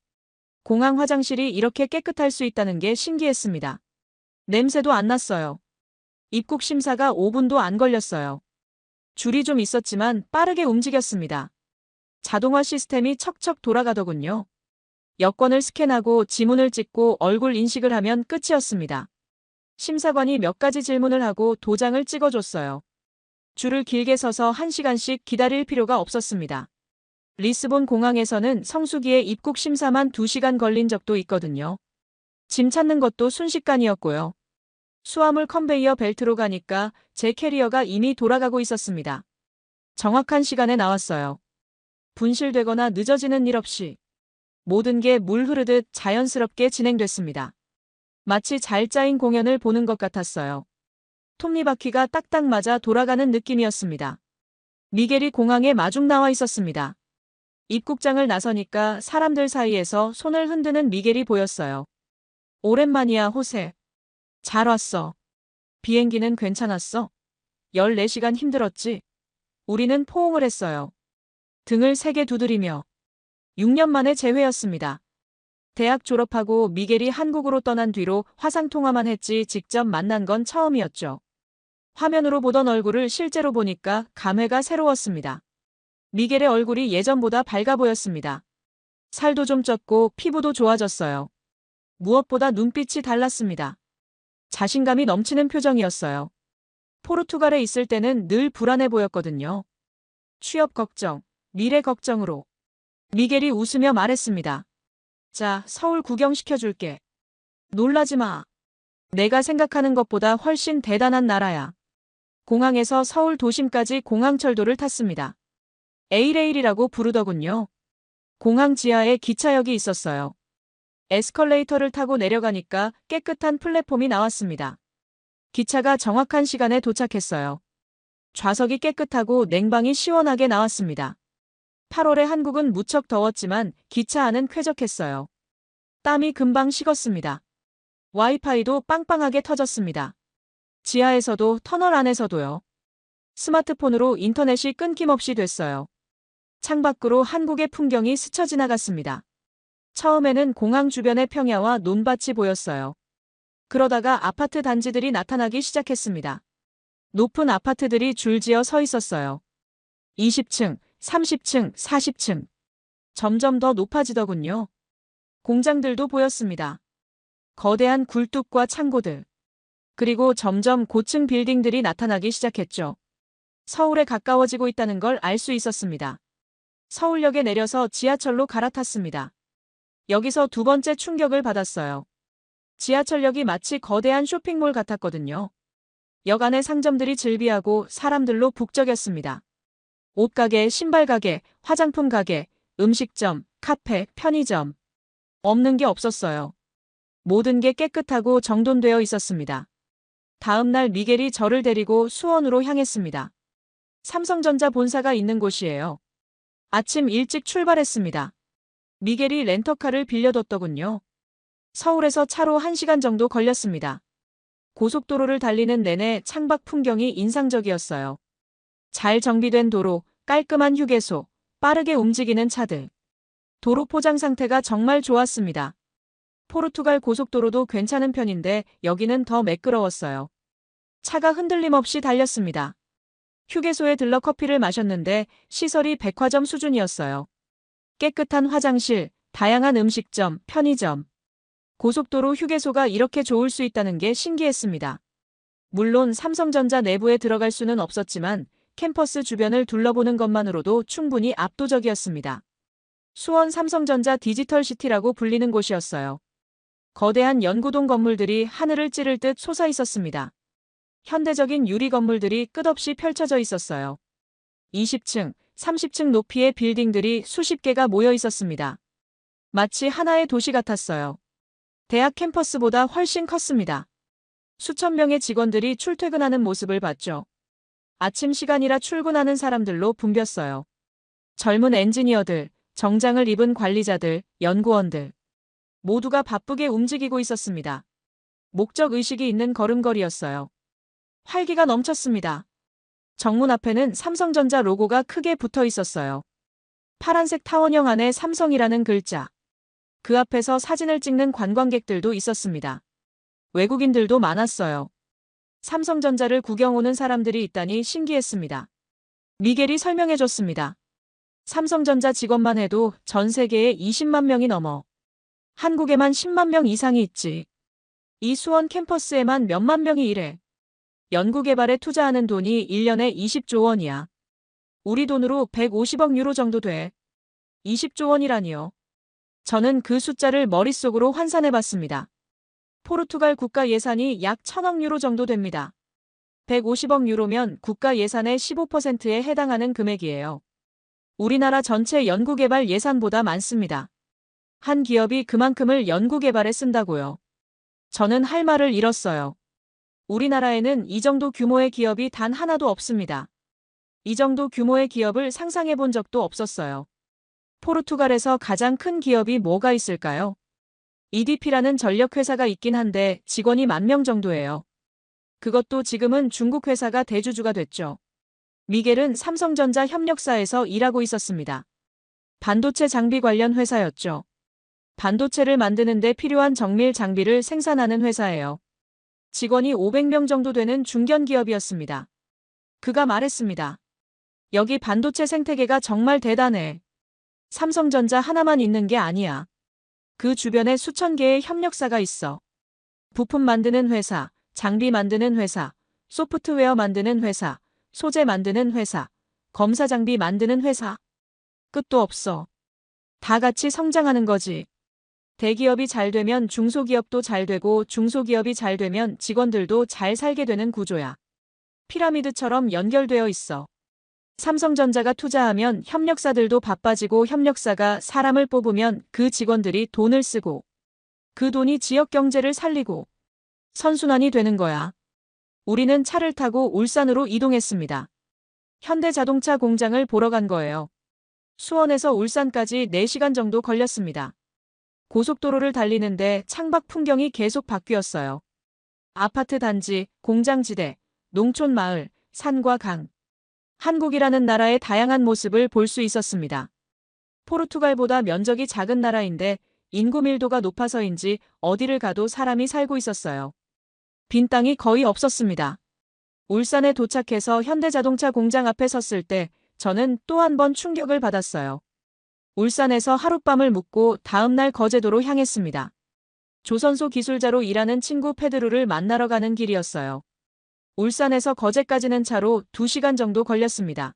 공항 화장실이 이렇게 깨끗할 수 있다는 게 신기했습니다. 냄새도 안 났어요. 입국 심사가 5분도 안 걸렸어요. 줄이 좀 있었지만 빠르게 움직였습니다. 자동화 시스템이 척척 돌아가더군요. 여권을 스캔하고 지문을 찍고 얼굴 인식을 하면 끝이었습니다. 심사관이 몇 가지 질문을 하고 도장을 찍어줬어요. 줄을 길게 서서 1시간씩 기다릴 필요가 없었습니다. 리스본 공항에서는 성수기에 입국 심사만 2시간 걸린 적도 있거든요. 짐 찾는 것도 순식간이었고요. 수화물 컨베이어 벨트로 가니까 제 캐리어가 이미 돌아가고 있었습니다. 정확한 시간에 나왔어요. 분실되거나 늦어지는 일 없이 모든 게 물 흐르듯 자연스럽게 진행됐습니다. 마치 잘 짜인 공연을 보는 것 같았어요. 톱니바퀴가 딱딱 맞아 돌아가는 느낌이었습니다. 미겔이 공항에 마중 나와 있었습니다. 입국장을 나서니까 사람들 사이에서 손을 흔드는 미겔이 보였어요. 오랜만이야, 호세. 잘 왔어. 비행기는 괜찮았어? 14시간 힘들었지? 우리는 포옹을 했어요. 등을 세게 두드리며. 6년 만에 재회였습니다. 대학 졸업하고 미겔이 한국으로 떠난 뒤로 화상통화만 했지 직접 만난 건 처음이었죠. 화면으로 보던 얼굴을 실제로 보니까 감회가 새로웠습니다. 미겔의 얼굴이 예전보다 밝아 보였습니다. 살도 좀 쪘고 피부도 좋아졌어요. 무엇보다 눈빛이 달랐습니다. 자신감이 넘치는 표정이었어요. 포르투갈에 있을 때는 늘 불안해 보였거든요. 취업 걱정, 미래 걱정으로. 미겔이 웃으며 말했습니다. 자, 서울 구경시켜줄게. 놀라지 마. 내가 생각하는 것보다 훨씬 대단한 나라야. 공항에서 서울 도심까지 공항철도를 탔습니다. 에이레일이라고 부르더군요. 공항 지하에 기차역이 있었어요. 에스컬레이터를 타고 내려가니까 깨끗한 플랫폼이 나왔습니다. 기차가 정확한 시간에 도착했어요. 좌석이 깨끗하고 냉방이 시원하게 나왔습니다. 8월에 한국은 무척 더웠지만 기차 안은 쾌적했어요. 땀이 금방 식었습니다. 와이파이도 빵빵하게 터졌습니다. 지하에서도 터널 안에서도요. 스마트폰으로 인터넷이 끊김없이 됐어요. 창밖으로 한국의 풍경이 스쳐 지나갔습니다. 처음에는 공항 주변의 평야와 논밭이 보였어요. 그러다가 아파트 단지들이 나타나기 시작했습니다. 높은 아파트들이 줄지어 서 있었어요. 20층, 30층, 40층. 점점 더 높아지더군요. 공장들도 보였습니다. 거대한 굴뚝과 창고들. 그리고 점점 고층 빌딩들이 나타나기 시작했죠. 서울에 가까워지고 있다는 걸 알 수 있었습니다. 서울역에 내려서 지하철로 갈아탔습니다. 여기서 두 번째 충격을 받았어요. 지하철역이 마치 거대한 쇼핑몰 같았거든요. 역 안의 상점들이 즐비하고 사람들로 북적였습니다. 옷가게, 신발가게, 화장품 가게, 음식점, 카페, 편의점. 없는 게 없었어요. 모든 게 깨끗하고 정돈되어 있었습니다. 다음 날 미겔이 저를 데리고 수원으로 향했습니다. 삼성전자 본사가 있는 곳이에요. 아침 일찍 출발했습니다. 미겔이 렌터카를 빌려뒀더군요. 서울에서 차로 1시간 정도 걸렸습니다. 고속도로를 달리는 내내 창밖 풍경이 인상적이었어요. 잘 정비된 도로, 깔끔한 휴게소, 빠르게 움직이는 차들. 도로 포장 상태가 정말 좋았습니다. 포르투갈 고속도로도 괜찮은 편인데 여기는 더 매끄러웠어요. 차가 흔들림 없이 달렸습니다. 휴게소에 들러 커피를 마셨는데 시설이 백화점 수준이었어요. 깨끗한 화장실, 다양한 음식점, 편의점. 고속도로 휴게소가 이렇게 좋을 수 있다는 게 신기했습니다. 물론 삼성전자 내부에 들어갈 수는 없었지만 캠퍼스 주변을 둘러보는 것만으로도 충분히 압도적이었습니다. 수원 삼성전자 디지털시티라고 불리는 곳이었어요. 거대한 연구동 건물들이 하늘을 찌를 듯 솟아 있었습니다. 현대적인 유리 건물들이 끝없이 펼쳐져 있었어요. 20층, 30층 높이의 빌딩들이 수십 개가 모여 있었습니다. 마치 하나의 도시 같았어요. 대학 캠퍼스보다 훨씬 컸습니다. 수천 명의 직원들이 출퇴근하는 모습을 봤죠. 아침 시간이라 출근하는 사람들로 붐볐어요. 젊은 엔지니어들, 정장을 입은 관리자들, 연구원들. 모두가 바쁘게 움직이고 있었습니다. 목적의식이 있는 걸음걸이였어요. 활기가 넘쳤습니다. 정문 앞에는 삼성전자 로고가 크게 붙어 있었어요. 파란색 타원형 안에 삼성이라는 글자. 그 앞에서 사진을 찍는 관광객들도 있었습니다. 외국인들도 많았어요. 삼성전자를 구경 오는 사람들이 있다니 신기했습니다. 미겔이 설명해줬습니다. 삼성전자 직원만 해도 전 세계에 20만 명이 넘어. 한국에만 10만 명 이상이 있지. 이 수원 캠퍼스에만 몇만 명이 일해. 연구개발에 투자하는 돈이 1년에 20조 원이야. 우리 돈으로 150억 유로 정도 돼. 20조 원이라니요. 저는 그 숫자를 머릿속으로 환산해봤습니다. 포르투갈 국가 예산이 약 1000억 유로 정도 됩니다. 150억 유로면 국가 예산의 15%에 해당하는 금액이에요. 우리나라 전체 연구개발 예산보다 많습니다. 한 기업이 그만큼을 연구개발에 쓴다고요. 저는 할 말을 잃었어요. 우리나라에는 이 정도 규모의 기업이 단 하나도 없습니다. 이 정도 규모의 기업을 상상해 본 적도 없었어요. 포르투갈에서 가장 큰 기업이 뭐가 있을까요? EDP라는 전력회사가 있긴 한데 직원이 10,000명 정도예요. 그것도 지금은 중국 회사가 대주주가 됐죠. 미겔은 삼성전자 협력사에서 일하고 있었습니다. 반도체 장비 관련 회사였죠. 반도체를 만드는 데 필요한 정밀 장비를 생산하는 회사예요. 직원이 500명 정도 되는 중견기업이었습니다. 그가 말했습니다. 여기 반도체 생태계가 정말 대단해. 삼성전자 하나만 있는 게 아니야. 그 주변에 수천 개의 협력사가 있어. 부품 만드는 회사, 장비 만드는 회사, 소프트웨어 만드는 회사, 소재 만드는 회사, 검사 장비 만드는 회사. 끝도 없어. 다 같이 성장하는 거지. 대기업이 잘 되면 중소기업도 잘 되고 중소기업이 잘 되면 직원들도 잘 살게 되는 구조야. 피라미드처럼 연결되어 있어. 삼성전자가 투자하면 협력사들도 바빠지고 협력사가 사람을 뽑으면 그 직원들이 돈을 쓰고 그 돈이 지역 경제를 살리고 선순환이 되는 거야. 우리는 차를 타고 울산으로 이동했습니다. 현대자동차 공장을 보러 간 거예요. 수원에서 울산까지 4시간 정도 걸렸습니다. 고속도로를 달리는데 창밖 풍경이 계속 바뀌었어요. 아파트 단지, 공장지대, 농촌 마을, 산과 강. 한국이라는 나라의 다양한 모습을 볼 수 있었습니다. 포르투갈보다 면적이 작은 나라인데 인구 밀도가 높아서인지 어디를 가도 사람이 살고 있었어요. 빈 땅이 거의 없었습니다. 울산에 도착해서 현대자동차 공장 앞에 섰을 때 저는 또 한 번 충격을 받았어요. 울산에서 하룻밤을 묵고 다음날 거제도로 향했습니다. 조선소 기술자로 일하는 친구 페드루를 만나러 가는 길이었어요. 울산에서 거제까지는 차로 2시간 정도 걸렸습니다.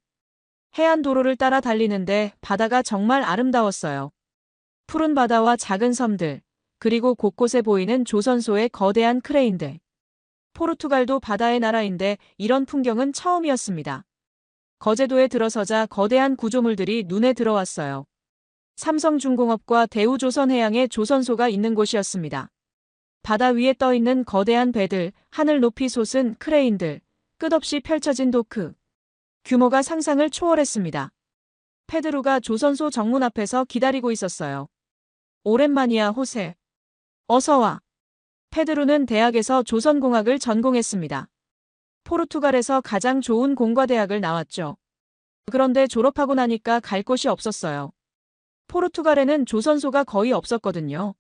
해안도로를 따라 달리는데 바다가 정말 아름다웠어요. 푸른 바다와 작은 섬들, 그리고 곳곳에 보이는 조선소의 거대한 크레인들. 포르투갈도 바다의 나라인데 이런 풍경은 처음이었습니다. 거제도에 들어서자 거대한 구조물들이 눈에 들어왔어요. 삼성중공업과 대우조선해양의 조선소가 있는 곳이었습니다. 바다 위에 떠있는 거대한 배들, 하늘 높이 솟은 크레인들, 끝없이 펼쳐진 도크. 규모가 상상을 초월했습니다. 페드루가 조선소 정문 앞에서 기다리고 있었어요. 오랜만이야, 호세. 어서 와. 페드루는 대학에서 조선공학을 전공했습니다. 포르투갈에서 가장 좋은 공과대학을 나왔죠. 그런데 졸업하고 나니까 갈 곳이 없었어요. 포르투갈에는 조선소가 거의 없었거든요.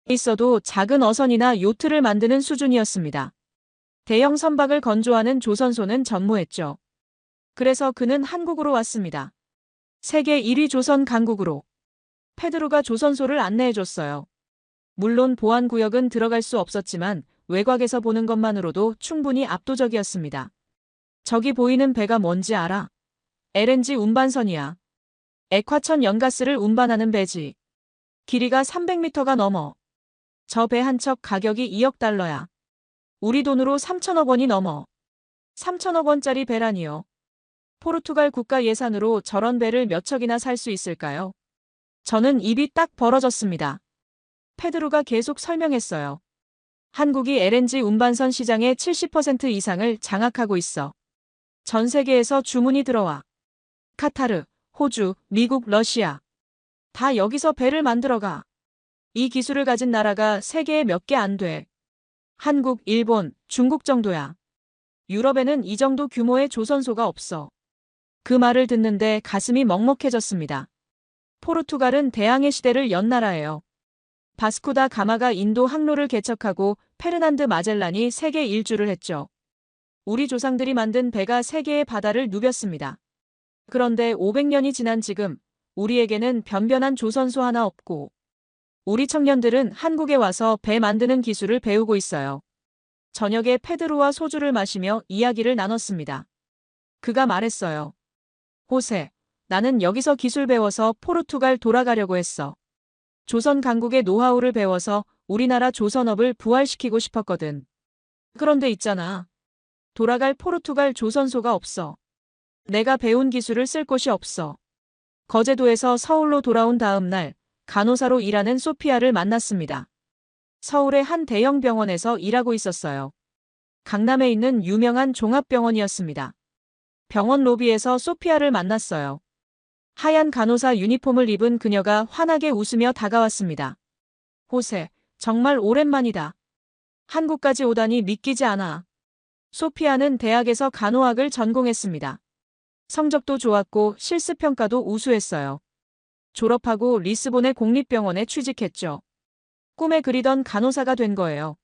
있어도 작은 어선이나 요트를 만드는 수준이었습니다. 대형 선박을 건조하는 조선소는 전무했죠. 그래서 그는 한국으로 왔습니다. 세계 1위 조선 강국으로. 페드로가 조선소를 안내해줬어요. 물론 보안구역은 들어갈 수 없었지만 외곽에서 보는 것만으로도 충분히 압도적이었습니다. 저기 보이는 배가 뭔지 알아? LNG 운반선이야. 액화천 연가스를 운반하는 배지. 길이가 300m가 넘어. 저 배 한 척 가격이 2억 달러야. 우리 돈으로 3천억 원이 넘어. 3천억 원짜리 배라니요. 포르투갈 국가 예산으로 저런 배를 몇 척이나 살 수 있을까요? 저는 입이 딱 벌어졌습니다. 페드로가 계속 설명했어요. 한국이 LNG 운반선 시장의 70% 이상을 장악하고 있어. 전 세계에서 주문이 들어와. 카타르, 호주, 미국, 러시아. 다 여기서 배를 만들어가. 이 기술을 가진 나라가 세계에 몇 개 안 돼. 한국, 일본, 중국 정도야. 유럽에는 이 정도 규모의 조선소가 없어. 그 말을 듣는데 가슴이 먹먹해졌습니다. 포르투갈은 대항해 시대를 연 나라예요. 바스코 다 가마가 인도 항로를 개척하고 페르난드 마젤란이 세계 일주를 했죠. 우리 조상들이 만든 배가 세계의 바다를 누볐습니다. 그런데 500년이 지난 지금 우리에게는 변변한 조선소 하나 없고 우리 청년들은 한국에 와서 배 만드는 기술을 배우고 있어요. 저녁에 페드로와 소주를 마시며 이야기를 나눴습니다. 그가 말했어요. 호세, 나는 여기서 기술 배워서 포르투갈 돌아가려고 했어. 조선 강국의 노하우를 배워서 우리나라 조선업을 부활시키고 싶었거든. 그런데 있잖아. 돌아갈 포르투갈 조선소가 없어. 내가 배운 기술을 쓸 곳이 없어. 거제도에서 서울로 돌아온 다음 날 간호사로 일하는 소피아를 만났습니다. 서울의 한 대형 병원에서 일하고 있었어요. 강남에 있는 유명한 종합병원이었습니다. 병원 로비에서 소피아를 만났어요. 하얀 간호사 유니폼을 입은 그녀가 환하게 웃으며 다가왔습니다. 호세, 정말 오랜만이다. 한국까지 오다니 믿기지 않아. 소피아는 대학에서 간호학을 전공했습니다. 성적도 좋았고 실습평가도 우수했어요. 졸업하고 리스본의 공립병원에 취직했죠. 꿈에 그리던 간호사가 된 거예요.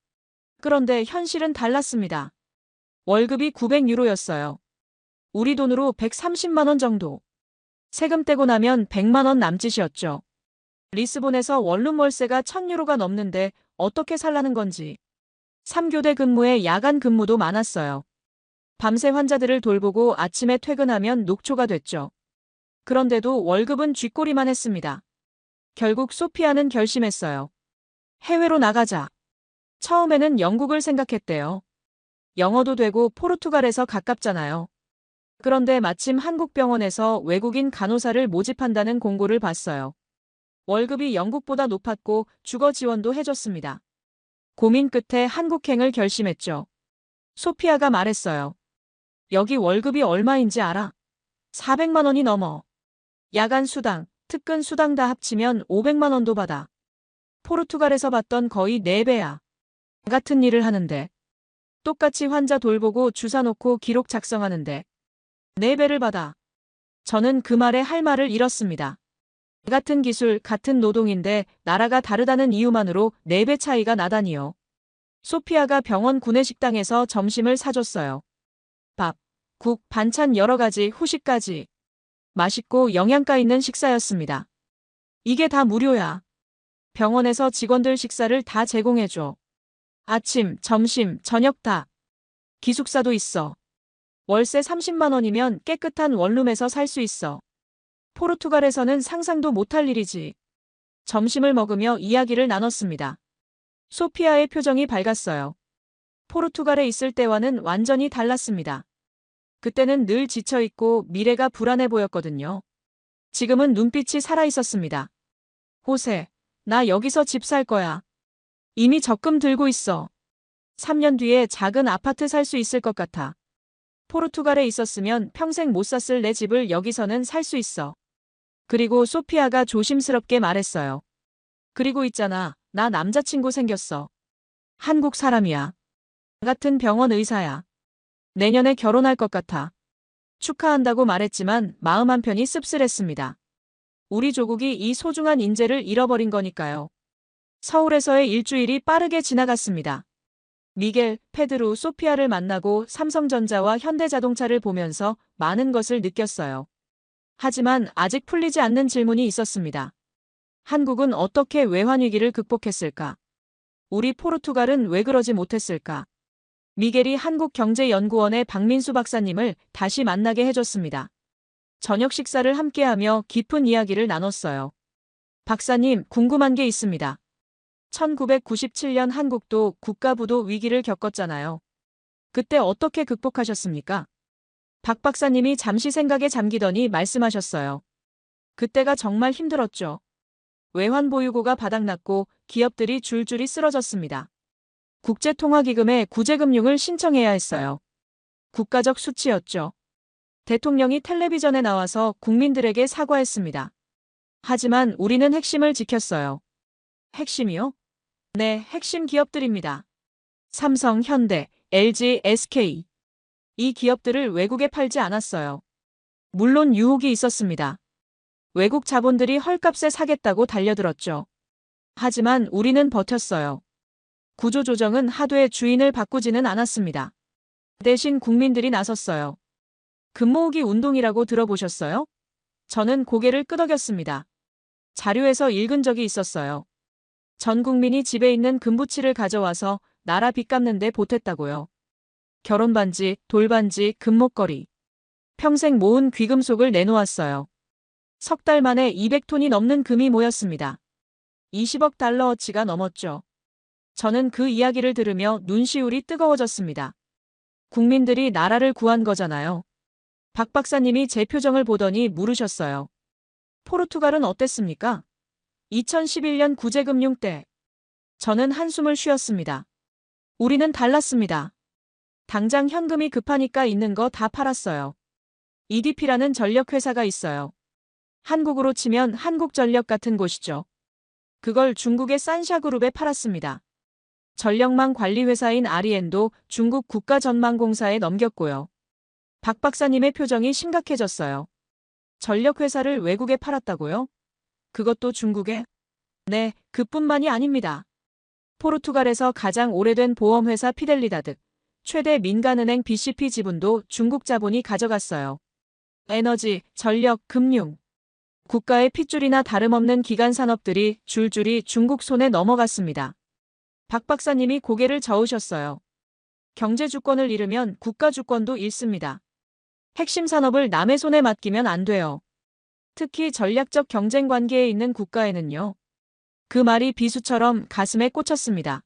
그런데 현실은 달랐습니다. 월급이 900유로였어요. 우리 돈으로 130만 원 정도. 세금 떼고 나면 100만 원 남짓이었죠. 리스본에서 원룸 월세가 1000유로가 넘는데 어떻게 살라는 건지. 3교대 근무에 야간 근무도 많았어요. 밤새 환자들을 돌보고 아침에 퇴근하면 녹초가 됐죠. 그런데도 월급은 쥐꼬리만 했습니다. 결국 소피아는 결심했어요. 해외로 나가자. 처음에는 영국을 생각했대요. 영어도 되고 포르투갈에서 가깝잖아요. 그런데 마침 한국 병원에서 외국인 간호사를 모집한다는 공고를 봤어요. 월급이 영국보다 높았고 주거 지원도 해줬습니다. 고민 끝에 한국행을 결심했죠. 소피아가 말했어요. 여기 월급이 얼마인지 알아? 400만 원이 넘어. 야간 수당, 특근 수당 다 합치면 500만 원도 받아. 포르투갈에서 받던 거의 4배야. 같은 일을 하는데. 똑같이 환자 돌보고 주사 놓고 기록 작성하는데 4배를 받아. 저는 그 말에 할 말을 잃었습니다. 같은 기술, 같은 노동인데 나라가 다르다는 이유만으로 4배 차이가 나다니요. 소피아가 병원 구내식당에서 점심을 사줬어요. 밥, 국, 반찬 여러 가지, 후식까지. 맛있고 영양가 있는 식사였습니다. 이게 다 무료야. 병원에서 직원들 식사를 다 제공해줘. 아침, 점심, 저녁 다. 기숙사도 있어. 월세 30만 원이면 깨끗한 원룸에서 살 수 있어. 포르투갈에서는 상상도 못할 일이지. 점심을 먹으며 이야기를 나눴습니다. 소피아의 표정이 밝았어요. 포르투갈에 있을 때와는 완전히 달랐습니다. 그때는 늘 지쳐있고 미래가 불안해 보였거든요. 지금은 눈빛이 살아있었습니다. 호세, 나 여기서 집 살 거야. 이미 적금 들고 있어. 3년 뒤에 작은 아파트 살 수 있을 것 같아. 포르투갈에 있었으면 평생 못 샀을 내 집을 여기서는 살 수 있어. 그리고 소피아가 조심스럽게 말했어요. 그리고 있잖아, 나 남자친구 생겼어. 한국 사람이야. 같은 병원 의사야. 내년에 결혼할 것 같아. 축하한다고 말했지만 마음 한편이 씁쓸했습니다. 우리 조국이 이 소중한 인재를 잃어버린 거니까요. 서울에서의 일주일이 빠르게 지나갔습니다. 미겔, 페드로, 소피아를 만나고 삼성전자와 현대자동차를 보면서 많은 것을 느꼈어요. 하지만 아직 풀리지 않는 질문이 있었습니다. 한국은 어떻게 외환위기를 극복했을까? 우리 포르투갈은 왜 그러지 못했을까? 미겔이 한국경제연구원의 박민수 박사님을 다시 만나게 해줬습니다. 저녁 식사를 함께하며 깊은 이야기를 나눴어요. 박사님, 궁금한 게 있습니다. 1997년 한국도 국가부도 위기를 겪었잖아요. 그때 어떻게 극복하셨습니까? 박 박사님이 잠시 생각에 잠기더니 말씀하셨어요. 그때가 정말 힘들었죠. 외환 보유고가 바닥났고 기업들이 줄줄이 쓰러졌습니다. 국제통화기금에 구제금융을 신청해야 했어요. 국가적 수치였죠. 대통령이 텔레비전에 나와서 국민들에게 사과했습니다. 하지만 우리는 핵심을 지켰어요. 핵심이요? 네, 핵심 기업들입니다. 삼성, 현대, LG, SK. 이 기업들을 외국에 팔지 않았어요. 물론 유혹이 있었습니다. 외국 자본들이 헐값에 사겠다고 달려들었죠. 하지만 우리는 버텼어요. 구조조정은 하되 주인을 바꾸지는 않았습니다. 대신 국민들이 나섰어요. 금모으기 운동이라고 들어보셨어요? 저는 고개를 끄덕였습니다. 자료에서 읽은 적이 있었어요. 전 국민이 집에 있는 금부치를 가져와서 나라 빚 갚는 데 보탰다고요. 결혼반지, 돌반지, 금목걸이. 평생 모은 귀금속을 내놓았어요. 석 달 만에 200톤이 넘는 금이 모였습니다. 20억 달러어치가 넘었죠. 저는 그 이야기를 들으며 눈시울이 뜨거워졌습니다. 국민들이 나라를 구한 거잖아요. 박 박사님이 제 표정을 보더니 물으셨어요. 포르투갈은 어땠습니까? 2011년 구제금융 때. 저는 한숨을 쉬었습니다. 우리는 달랐습니다. 당장 현금이 급하니까 있는 거 다 팔았어요. EDP라는 전력회사가 있어요. 한국으로 치면 한국전력 같은 곳이죠. 그걸 중국의 산샤그룹에 팔았습니다. 전력망 관리회사인 아리엔도 중국 국가전망공사에 넘겼고요. 박 박사님의 표정이 심각해졌어요. 전력회사를 외국에 팔았다고요? 그것도 중국에? 네, 그뿐만이 아닙니다. 포르투갈에서 가장 오래된 보험회사 피델리다드, 최대 민간은행 BCP 지분도 중국 자본이 가져갔어요. 에너지, 전력, 금융. 국가의 핏줄이나 다름없는 기간 산업들이 줄줄이 중국 손에 넘어갔습니다. 박 박사님이 고개를 저으셨어요. 경제 주권을 잃으면 국가 주권도 잃습니다. 핵심 산업을 남의 손에 맡기면 안 돼요. 특히 전략적 경쟁 관계에 있는 국가에는요. 그 말이 비수처럼 가슴에 꽂혔습니다.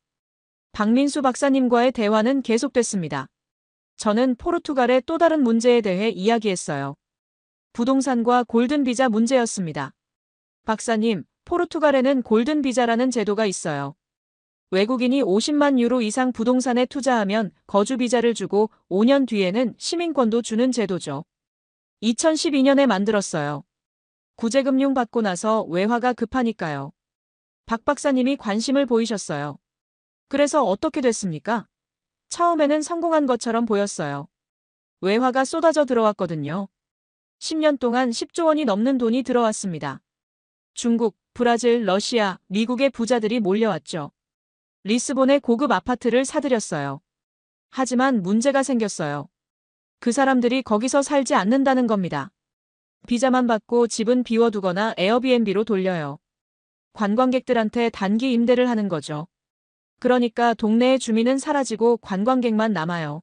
박민수 박사님과의 대화는 계속됐습니다. 저는 포르투갈의 또 다른 문제에 대해 이야기했어요. 부동산과 골든 비자 문제였습니다. 박사님, 포르투갈에는 골든 비자라는 제도가 있어요. 외국인이 50만 유로 이상 부동산에 투자하면 거주 비자를 주고 5년 뒤에는 시민권도 주는 제도죠. 2012년에 만들었어요. 구제금융 받고 나서 외화가 급하니까요. 박 박사님이 관심을 보이셨어요. 그래서 어떻게 됐습니까? 처음에는 성공한 것처럼 보였어요. 외화가 쏟아져 들어왔거든요. 10년 동안 10조 원이 넘는 돈이 들어왔습니다. 중국, 브라질, 러시아, 미국의 부자들이 몰려왔죠. 리스본의 고급 아파트를 사들였어요. 하지만 문제가 생겼어요. 그 사람들이 거기서 살지 않는다는 겁니다. 비자만 받고 집은 비워두거나 에어비앤비로 돌려요. 관광객들한테 단기 임대를 하는 거죠. 그러니까 동네의 주민은 사라지고 관광객만 남아요.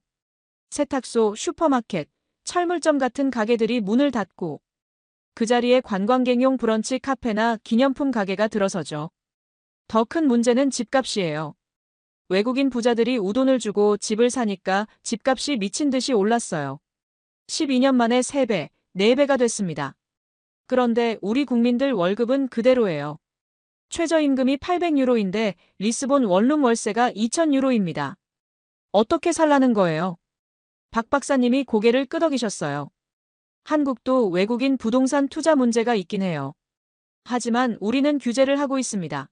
세탁소, 슈퍼마켓, 철물점 같은 가게들이 문을 닫고 그 자리에 관광객용 브런치 카페나 기념품 가게가 들어서죠. 더 큰 문제는 집값이에요. 외국인 부자들이 우돈을 주고 집을 사니까 집값이 미친 듯이 올랐어요. 12년 만에 3배, 4배가 됐습니다. 그런데 우리 국민들 월급은 그대로예요. 최저임금이 800유로인데 리스본 원룸 월세가 2000유로입니다. 어떻게 살라는 거예요? 박 박사님이 고개를 끄덕이셨어요. 한국도 외국인 부동산 투자 문제가 있긴 해요. 하지만 우리는 규제를 하고 있습니다.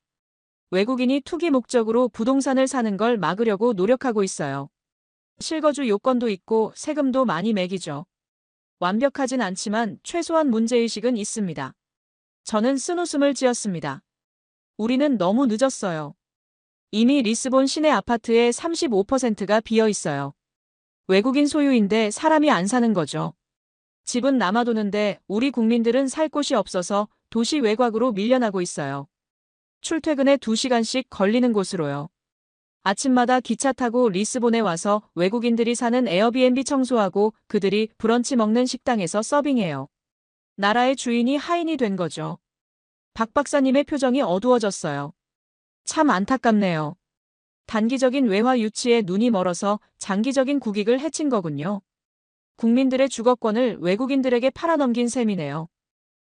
외국인이 투기 목적으로 부동산을 사는 걸 막으려고 노력하고 있어요. 실거주 요건도 있고 세금도 많이 매기죠. 완벽하진 않지만 최소한 문제의식은 있습니다. 저는 쓴웃음을 지었습니다. 우리는 너무 늦었어요. 이미 리스본 시내 아파트의 35%가 비어 있어요. 외국인 소유인데 사람이 안 사는 거죠. 집은 남아도는데 우리 국민들은 살 곳이 없어서 도시 외곽으로 밀려나고 있어요. 출퇴근에 2시간씩 걸리는 곳으로요. 아침마다 기차 타고 리스본에 와서 외국인들이 사는 에어비앤비 청소하고 그들이 브런치 먹는 식당에서 서빙해요. 나라의 주인이 하인이 된 거죠. 박 박사님의 표정이 어두워졌어요. 참 안타깝네요. 단기적인 외화 유치에 눈이 멀어서 장기적인 국익을 해친 거군요. 국민들의 주거권을 외국인들에게 팔아넘긴 셈이네요.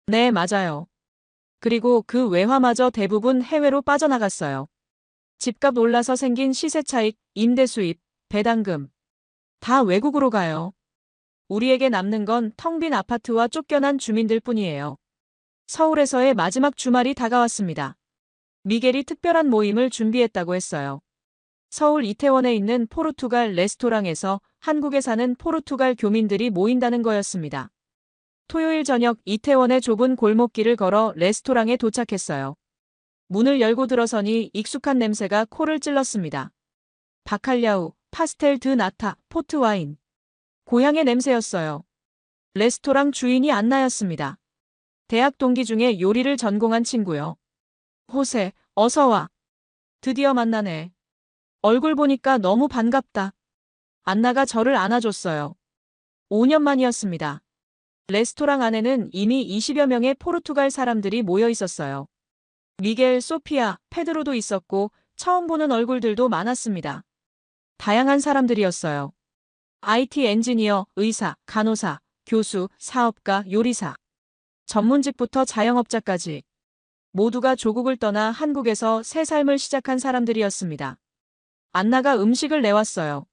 네, 맞아요. 그리고 그 외화마저 대부분 해외로 빠져나갔어요. 집값 올라서 생긴 시세 차익, 임대 수입, 배당금. 다 외국으로 가요. 우리에게 남는 건 텅 빈 아파트와 쫓겨난 주민들 뿐이에요. 서울에서의 마지막 주말이 다가왔습니다. 미겔이 특별한 모임을 준비했다고 했어요. 서울 이태원에 있는 포르투갈 레스토랑에서 한국에 사는 포르투갈 교민들이 모인다는 거였습니다. 토요일 저녁 이태원의 좁은 골목길을 걸어 레스토랑에 도착했어요. 문을 열고 들어서니 익숙한 냄새가 코를 찔렀습니다. 바칼야우, 파스텔 드 나타, 포트와인. 고향의 냄새였어요. 레스토랑 주인이 안나였습니다. 대학 동기 중에 요리를 전공한 친구요. 호세, 어서 와. 드디어 만나네. 얼굴 보니까 너무 반갑다. 안나가 저를 안아줬어요. 5년 만이었습니다. 레스토랑 안에는 이미 20여 명의 포르투갈 사람들이 모여 있었어요. 미겔, 소피아, 페드로도 있었고 처음 보는 얼굴들도 많았습니다. 다양한 사람들이었어요. IT 엔지니어, 의사, 간호사, 교수, 사업가, 요리사. 전문직부터 자영업자까지. 모두가 조국을 떠나 한국에서 새 삶을 시작한 사람들이었습니다. 안나가 음식을 내왔어요.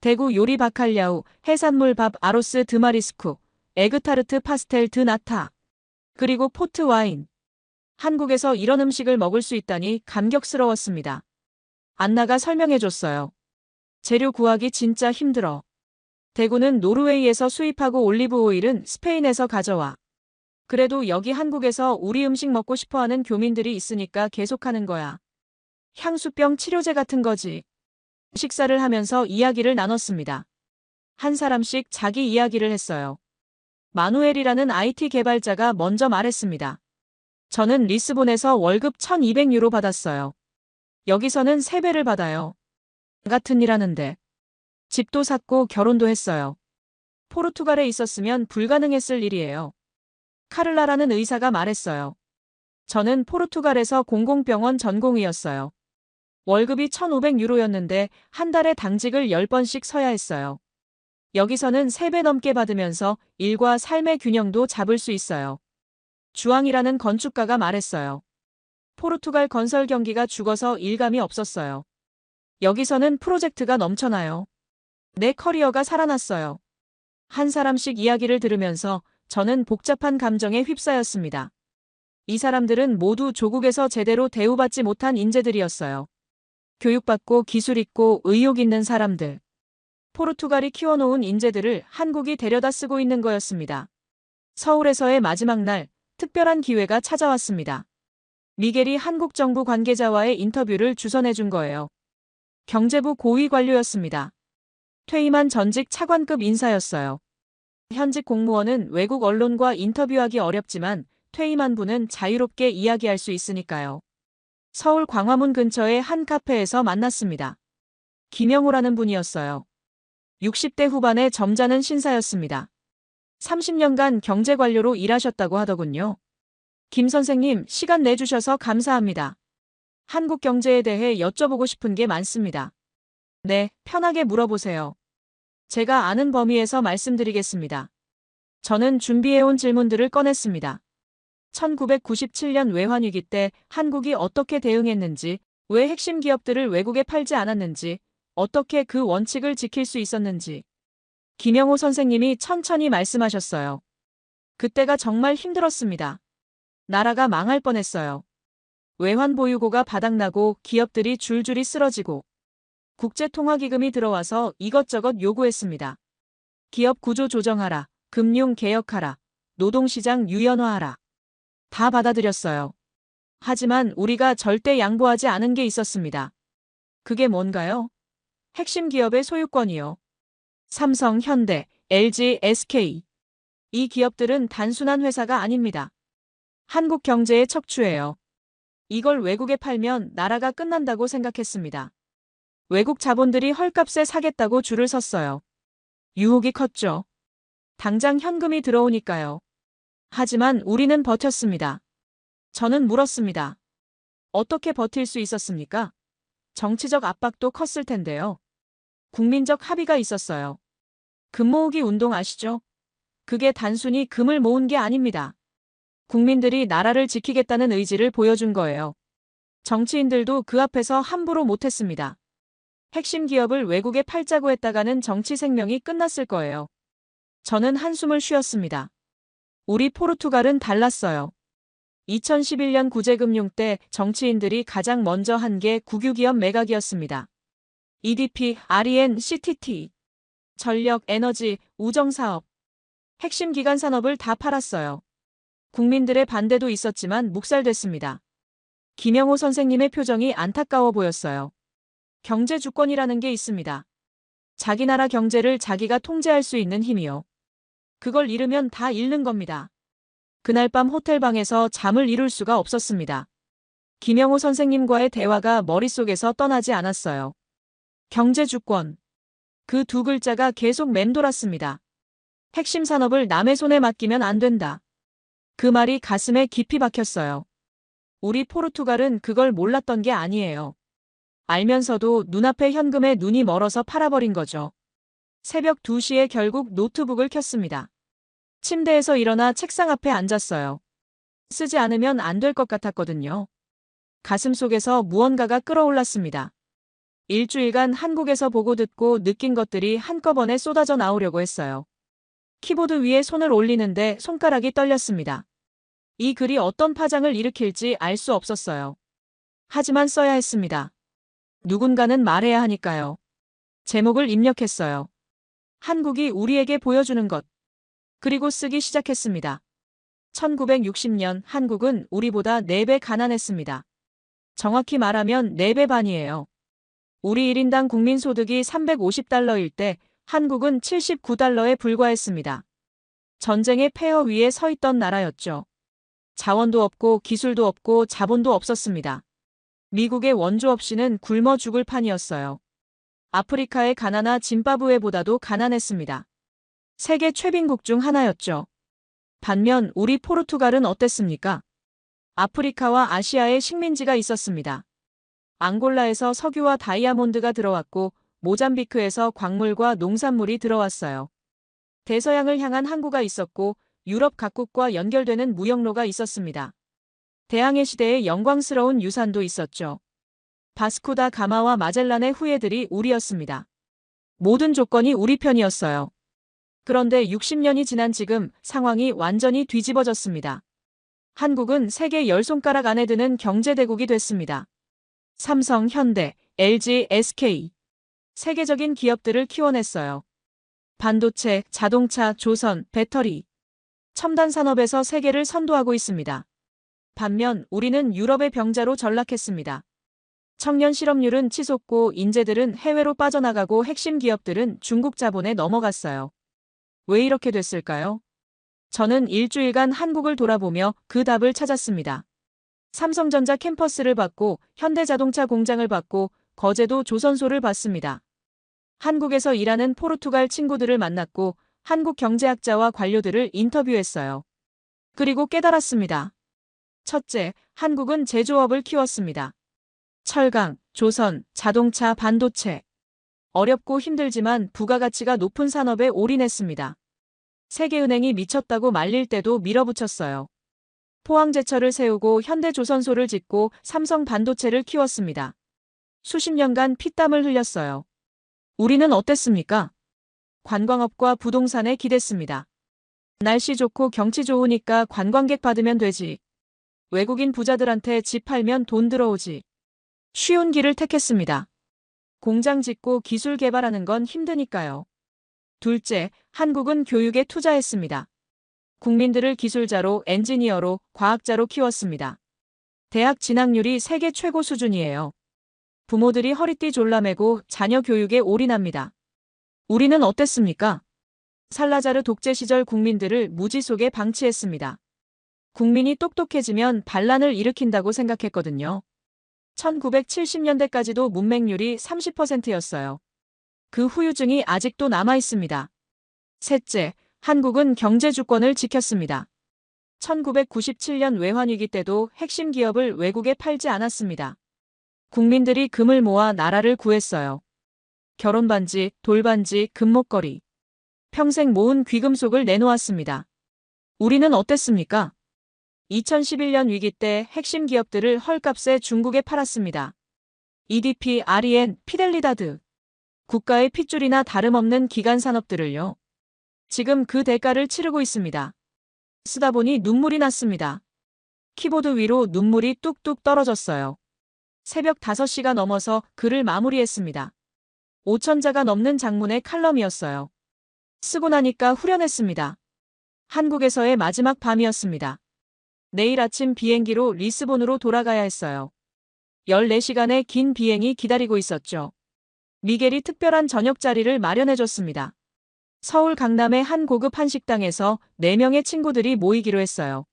대구 요리 바칼야우, 해산물 밥 아로스 드마리스쿠, 에그타르트 파스텔 드 나타, 그리고 포트 와인. 한국에서 이런 음식을 먹을 수 있다니 감격스러웠습니다. 안나가 설명해줬어요. 재료 구하기 진짜 힘들어. 대구는 노르웨이에서 수입하고 올리브 오일은 스페인에서 가져와. 그래도 여기 한국에서 우리 음식 먹고 싶어하는 교민들이 있으니까 계속하는 거야. 향수병 치료제 같은 거지. 식사를 하면서 이야기를 나눴습니다. 한 사람씩 자기 이야기를 했어요. 마누엘이라는 IT 개발자가 먼저 말했습니다. 저는 리스본에서 월급 1200유로 받았어요. 여기서는 3배를 받아요. 같은 일 하는데. 집도 샀고 결혼도 했어요. 포르투갈에 있었으면 불가능했을 일이에요. 카를라라는 의사가 말했어요. 저는 포르투갈에서 공공병원 전공의였어요. 월급이 1500유로였는데 한 달에 당직을 10번씩 서야 했어요. 여기서는 3배 넘게 받으면서 일과 삶의 균형도 잡을 수 있어요. 주앙이라는 건축가가 말했어요. 포르투갈 건설 경기가 죽어서 일감이 없었어요. 여기서는 프로젝트가 넘쳐나요. 내 커리어가 살아났어요. 한 사람씩 이야기를 들으면서 저는 복잡한 감정에 휩싸였습니다. 이 사람들은 모두 조국에서 제대로 대우받지 못한 인재들이었어요. 교육받고 기술 있고 의욕 있는 사람들. 포르투갈이 키워놓은 인재들을 한국이 데려다 쓰고 있는 거였습니다. 서울에서의 마지막 날, 특별한 기회가 찾아왔습니다. 미겔이 한국 정부 관계자와의 인터뷰를 주선해준 거예요. 경제부 고위 관료였습니다. 퇴임한 전직 차관급 인사였어요. 현직 공무원은 외국 언론과 인터뷰하기 어렵지만 퇴임한 분은 자유롭게 이야기할 수 있으니까요. 서울 광화문 근처의 한 카페에서 만났습니다. 김영호라는 분이었어요. 60대 후반의 점잖은 신사였습니다. 30년간 경제관료로 일하셨다고 하더군요. 김 선생님, 시간 내주셔서 감사합니다. 한국 경제에 대해 여쭤보고 싶은 게 많습니다. 네, 편하게 물어보세요. 제가 아는 범위에서 말씀드리겠습니다. 저는 준비해온 질문들을 꺼냈습니다. 1997년 외환위기 때 한국이 어떻게 대응했는지, 왜 핵심 기업들을 외국에 팔지 않았는지, 어떻게 그 원칙을 지킬 수 있었는지. 김영호 선생님이 천천히 말씀하셨어요. 그때가 정말 힘들었습니다. 나라가 망할 뻔했어요. 외환 보유고가 바닥나고 기업들이 줄줄이 쓰러지고 국제통화기금이 들어와서 이것저것 요구했습니다. 기업 구조 조정하라, 금융 개혁하라, 노동시장 유연화하라. 다 받아들였어요. 하지만 우리가 절대 양보하지 않은 게 있었습니다. 그게 뭔가요? 핵심 기업의 소유권이요. 삼성, 현대, LG, SK. 이 기업들은 단순한 회사가 아닙니다. 한국 경제의 척추예요. 이걸 외국에 팔면 나라가 끝난다고 생각했습니다. 외국 자본들이 헐값에 사겠다고 줄을 섰어요. 유혹이 컸죠. 당장 현금이 들어오니까요. 하지만 우리는 버텼습니다. 저는 물었습니다. 어떻게 버틸 수 있었습니까? 정치적 압박도 컸을 텐데요. 국민적 합의가 있었어요. 금 모으기 운동 아시죠? 그게 단순히 금을 모은 게 아닙니다. 국민들이 나라를 지키겠다는 의지를 보여준 거예요. 정치인들도 그 앞에서 함부로 못했습니다. 핵심 기업을 외국에 팔자고 했다가는 정치 생명이 끝났을 거예요. 저는 한숨을 쉬었습니다. 우리 포르투갈은 달랐어요. 2011년 구제금융 때 정치인들이 가장 먼저 한 게 국유기업 매각이었습니다. EDP, REN, CTT, 전력, 에너지, 우정사업, 핵심 기간 산업을 다 팔았어요. 국민들의 반대도 있었지만 묵살됐습니다. 김영호 선생님의 표정이 안타까워 보였어요. 경제 주권이라는 게 있습니다. 자기 나라 경제를 자기가 통제할 수 있는 힘이요. 그걸 잃으면 다 잃는 겁니다. 그날 밤 호텔방에서 잠을 이룰 수가 없었습니다. 김영호 선생님과의 대화가 머릿속에서 떠나지 않았어요. 경제주권. 그 두 글자가 계속 맴돌았습니다. 핵심 산업을 남의 손에 맡기면 안 된다. 그 말이 가슴에 깊이 박혔어요. 우리 포르투갈은 그걸 몰랐던 게 아니에요. 알면서도 눈앞의 현금에 눈이 멀어서 팔아버린 거죠. 새벽 2시에 결국 노트북을 켰습니다. 침대에서 일어나 책상 앞에 앉았어요. 쓰지 않으면 안 될 것 같았거든요. 가슴속에서 무언가가 끌어올랐습니다. 일주일간 한국에서 보고 듣고 느낀 것들이 한꺼번에 쏟아져 나오려고 했어요. 키보드 위에 손을 올리는데 손가락이 떨렸습니다. 이 글이 어떤 파장을 일으킬지 알 수 없었어요. 하지만 써야 했습니다. 누군가는 말해야 하니까요. 제목을 입력했어요. 한국이 우리에게 보여주는 것. 그리고 쓰기 시작했습니다. 1960년 한국은 우리보다 4배 가난했습니다. 정확히 말하면 4배 반이에요. 우리 1인당 국민소득이 350달러일 때 한국은 79달러에 불과했습니다. 전쟁의 폐허 위에 서 있던 나라였죠. 자원도 없고 기술도 없고 자본도 없었습니다. 미국의 원조 없이는 굶어 죽을 판이었어요. 아프리카의 가나나 짐바브웨보다도 가난했습니다. 세계 최빈국 중 하나였죠. 반면 우리 포르투갈은 어땠습니까? 아프리카와 아시아에 식민지가 있었습니다. 앙골라에서 석유와 다이아몬드가 들어왔고 모잠비크에서 광물과 농산물이 들어왔어요. 대서양을 향한 항구가 있었고 유럽 각국과 연결되는 무역로가 있었습니다. 대항해 시대의 영광스러운 유산도 있었죠. 바스코다 가마와 마젤란의 후예들이 우리였습니다. 모든 조건이 우리 편이었어요. 그런데 60년이 지난 지금 상황이 완전히 뒤집어졌습니다. 한국은 세계 10손가락 안에 드는 경제대국이 됐습니다. 삼성, 현대, LG, SK. 세계적인 기업들을 키워냈어요. 반도체, 자동차, 조선, 배터리. 첨단 산업에서 세계를 선도하고 있습니다. 반면 우리는 유럽의 병자로 전락했습니다. 청년 실업률은 치솟고 인재들은 해외로 빠져나가고 핵심 기업들은 중국 자본에 넘어갔어요. 왜 이렇게 됐을까요? 저는 일주일간 한국을 돌아보며 그 답을 찾았습니다. 삼성전자 캠퍼스를 받고 현대자동차 공장을 받고 거제도 조선소를 봤습니다. 한국에서 일하는 포르투갈 친구들을 만났고 한국 경제학자와 관료들을 인터뷰했어요. 그리고 깨달았습니다. 첫째, 한국은 제조업을 키웠습니다. 철강, 조선, 자동차, 반도체. 어렵고 힘들지만 부가가치가 높은 산업에 올인했습니다. 세계은행이 미쳤다고 말릴 때도 밀어붙였어요. 포항제철을 세우고 현대조선소를 짓고 삼성 반도체를 키웠습니다. 수십 년간 피땀을 흘렸어요. 우리는 어땠습니까? 관광업과 부동산에 기댔습니다. 날씨 좋고 경치 좋으니까 관광객 받으면 되지. 외국인 부자들한테 집 팔면 돈 들어오지. 쉬운 길을 택했습니다. 공장 짓고 기술 개발하는 건 힘드니까요. 둘째, 한국은 교육에 투자했습니다. 국민들을 기술자로, 엔지니어로, 과학자로 키웠습니다. 대학 진학률이 세계 최고 수준이에요. 부모들이 허리띠 졸라매고 자녀 교육에 올인합니다. 우리는 어땠습니까? 살라자르 독재 시절 국민들을 무지 속에 방치했습니다. 국민이 똑똑해지면 반란을 일으킨다고 생각했거든요. 1970년대까지도 문맹률이 30%였어요. 그 후유증이 아직도 남아 있습니다. 셋째, 한국은 경제주권을 지켰습니다. 1997년 외환위기 때도 핵심 기업을 외국에 팔지 않았습니다. 국민들이 금을 모아 나라를 구했어요. 결혼반지, 돌반지, 금목걸이. 평생 모은 귀금속을 내놓았습니다. 우리는 어땠습니까? 2011년 위기 때 핵심 기업들을 헐값에 중국에 팔았습니다. EDP, REN, 피델리다드. 국가의 핏줄이나 다름없는 기간 산업들을요. 지금 그 대가를 치르고 있습니다. 쓰다 보니 눈물이 났습니다. 키보드 위로 눈물이 뚝뚝 떨어졌어요. 새벽 5시가 넘어서 글을 마무리했습니다. 5,000자가 넘는 장문의 칼럼이었어요. 쓰고 나니까 후련했습니다. 한국에서의 마지막 밤이었습니다. 내일 아침 비행기로 리스본으로 돌아가야 했어요. 14시간의 긴 비행이 기다리고 있었죠. 미겔이 특별한 저녁 자리를 마련해줬습니다. 서울 강남의 한 고급 한식당에서 4명의 친구들이 모이기로 했어요.